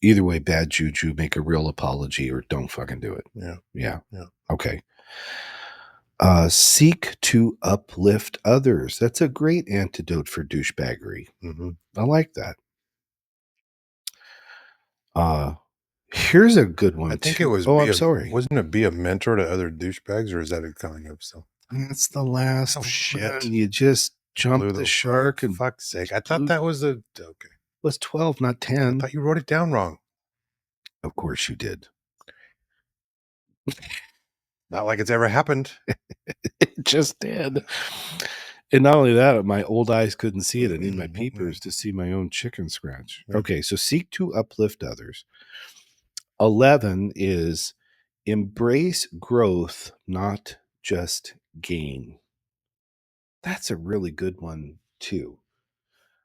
S1: Either way, bad juju, make a real apology or don't fucking do it.
S2: Yeah.
S1: Yeah.
S2: Yeah.
S1: Okay. Seek to uplift others. That's a great antidote for douchebaggery.
S2: Mm-hmm.
S1: I like that. Here's a good one
S2: I think it
S1: too.
S2: was
S1: Oh, I'm sorry.
S2: wasn't it be a mentor to other douchebags, or is that it coming up still?
S1: That's the last
S2: Oh shit.
S1: one. You just
S2: Blew
S1: jumped the
S2: the
S1: shark and
S2: fuck's sake. I thought
S1: blew.
S2: that was a okay.
S1: Was 12, not
S2: I
S1: 10.
S2: thought you wrote it down wrong.
S1: Of course you did.
S2: Not like it's ever happened.
S1: It just did. And not only that, my old eyes couldn't see it. I need my
S2: Yeah.
S1: peepers to see my own chicken scratch.
S2: Yeah.
S1: Okay, so seek to uplift others. 11 is embrace growth, not just gain. That's a really good one, too.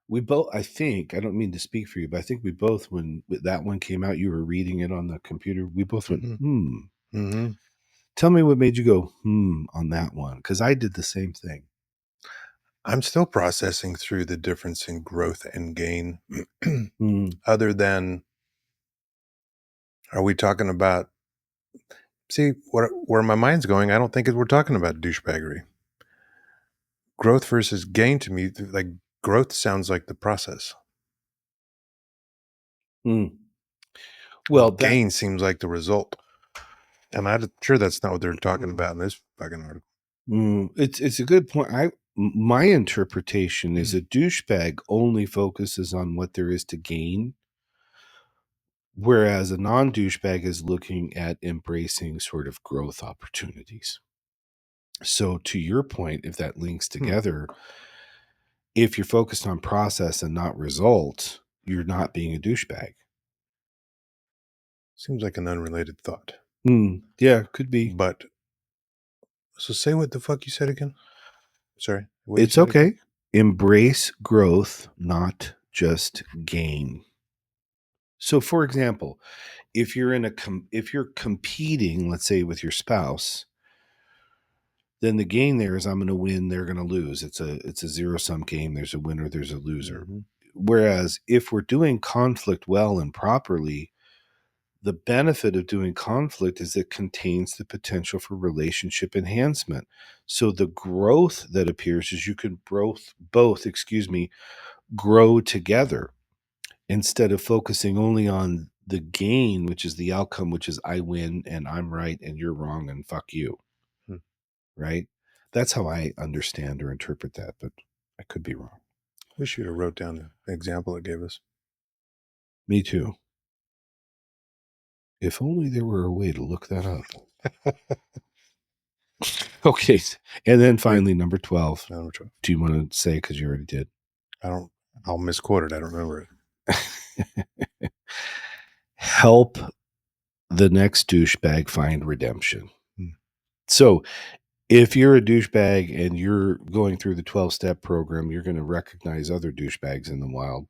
S1: We both, I think, I don't mean to speak for you, but I think we both, when that one came out, you were reading it on the computer, we both went,
S2: Hmm.
S1: hmm.
S2: Hmm.
S1: Tell me what made you go, on that one, because I did the same thing.
S2: I'm still processing through the difference in growth and gain.
S1: Hmm.
S2: Other than, are we talking about, see, where my mind's going, I don't think we're talking about douchebaggery. Growth versus gain to me, like growth sounds like the process.
S1: Hmm. Well, that
S2: Gain seems like the result. And I'm sure that's not what they're talking about in this fucking article.
S1: it's a good point. My interpretation is a douchebag only focuses on what there is to gain, whereas a non-douchebag is looking at embracing sort of growth opportunities. So to your point, if that links
S2: Hmm.
S1: together, if you're focused on process and not result, you're not being a douchebag.
S2: Seems like an unrelated thought.
S1: Yeah, could be.
S2: But so say what the fuck you said again. Sorry. What you
S1: It's
S2: said again?
S1: okay. Embrace growth, not just gain. So for example, if you're in a if you're competing, let's say with your spouse, then the gain there is I'm going to win, they're going to lose. It's a zero sum game. There's a winner, there's a loser.
S2: Hmm.
S1: Whereas if we're doing conflict well and properly, the benefit of doing conflict is it contains the potential for relationship enhancement. So the growth that appears is you can both, excuse me, grow together instead of focusing only on the gain, which is the outcome, which is I win and I'm right and you're wrong and fuck you,
S2: Hmm.
S1: right? That's how I understand or interpret that, but I could be wrong.
S2: Wish you'd have wrote down the example it gave us.
S1: Me too. If only there were a way to look that up. Okay. And then
S2: Wait,
S1: finally, number 12.
S2: number 12.
S1: Do you want to say, because you already did?
S2: I don't, I'll misquote it. I don't remember it.
S1: Help the next douchebag find redemption.
S2: Hmm.
S1: So if you're a douchebag and you're going through the 12-step program, you're going to recognize other douchebags in the wild,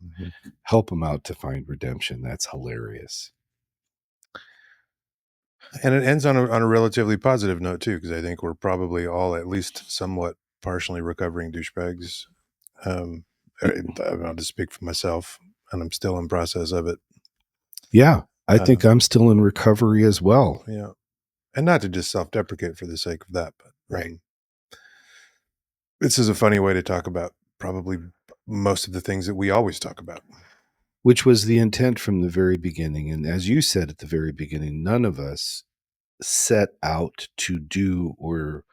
S2: Mhm.
S1: help them out to find redemption. That's hilarious.
S2: And it ends on a relatively positive note too, because I think we're probably all at least somewhat partially recovering douchebags. Um, I'll just speak for myself, and I'm still in process of it.
S1: Yeah, I think
S2: Um,
S1: I'm still in recovery as well.
S2: yeah, and not to just self-deprecate for the sake of that, but
S1: Right.
S2: this is a funny way to talk about probably most of the things that we always talk about.
S1: Which was the intent from the very beginning. And as you said at the very beginning, none of us set out to do or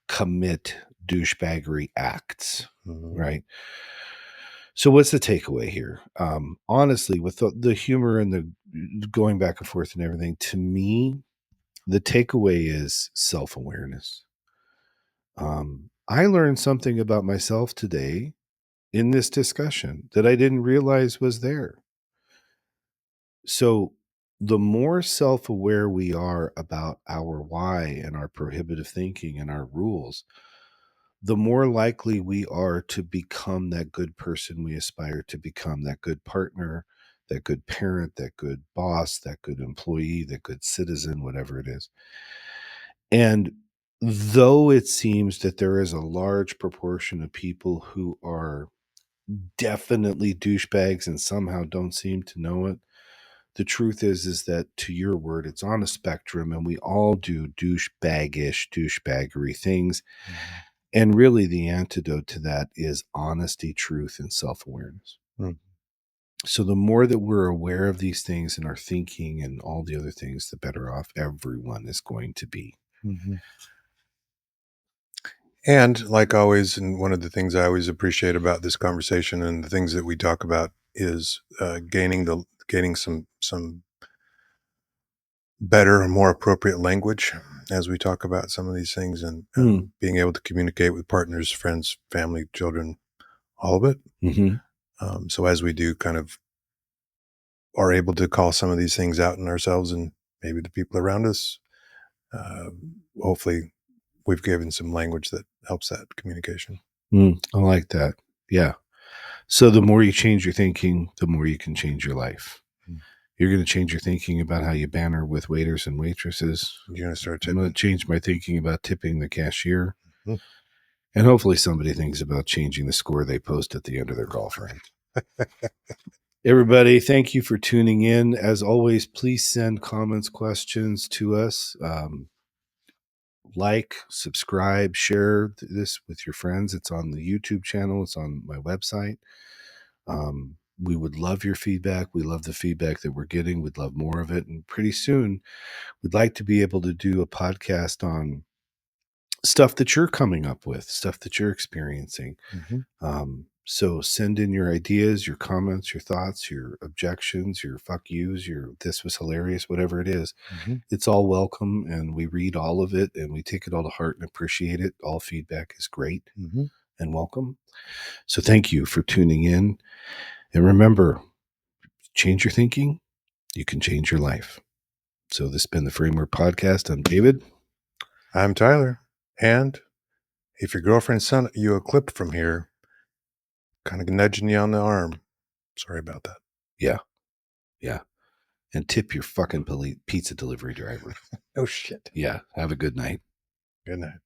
S1: commit douchebaggery acts,
S2: Mhm.
S1: right? So what's the takeaway here? Honestly, with the humor and the going back and forth and everything, to me, the takeaway is self-awareness. I learned something about myself today in this discussion that I didn't realize was there. So the more self-aware we are about our why and our prohibitive thinking and our rules, the more likely we are to become that good person we aspire to become, that good partner, that good parent, that good boss, that good employee, that good citizen, whatever it is. And though it seems that there is a large proportion of people who are definitely douchebags and somehow don't seem to know it, the truth is that, to your word, it's on a spectrum and we all do douchebaggish, douchebaggery things.
S2: Mhm.
S1: And really, the antidote to that is honesty, truth, and self awareness.
S2: Mhm.
S1: So, the more that we're aware of these things and our thinking and all the other things, the better off everyone is going to be.
S2: Mhm. And like always, and one of the things I always appreciate about this conversation and the things that we talk about is gaining some better and more appropriate language as we talk about some of these things, and
S1: Mm.
S2: being able to communicate with partners, friends, family, children, all of it.
S1: Mhm.
S2: So as we do kind of are able to call some of these things out in ourselves and maybe the people around us, uh, hopefully we've given some language that helps that communication.
S1: I like that. Yeah. So the more you change your thinking, the more you can change your life.
S2: Mm.
S1: You're going to change your thinking about how you banter with waiters and waitresses.
S2: You're going to start
S1: I'm going
S2: tipping.
S1: to change my thinking about tipping the cashier.
S2: Mm.
S1: And hopefully somebody thinks about changing the score they post at the end of their golf round. Everybody, thank you for tuning in. As always, please send comments, questions to us. Like, subscribe, share this with your friends. It's on the YouTube channel. It's on my website. We would love your feedback. We love the feedback that we're getting. We'd love more of it. And pretty soon, we'd like to be able to do a podcast on stuff that you're coming up with, stuff that you're experiencing.
S2: Mm-hmm.
S1: So send in your ideas, your comments, your thoughts, your objections, your fuck yous, your this was hilarious, whatever it is.
S2: Mm-hmm.
S1: It's all welcome, and we read all of it and we take it all to heart and appreciate it. All feedback is great
S2: Mm-hmm.
S1: and welcome. So thank you for tuning in. And remember, change your thinking, you can change your life. So this has been the Framework Podcast. I'm David.
S2: I'm Tyler. And if your girlfriend sent you a clip from here, kind of nudging you on the arm, sorry about that.
S1: Yeah. Yeah. And tip your fucking pizza delivery driver.
S2: Oh, shit.
S1: Yeah. Have a good night.
S2: Good night.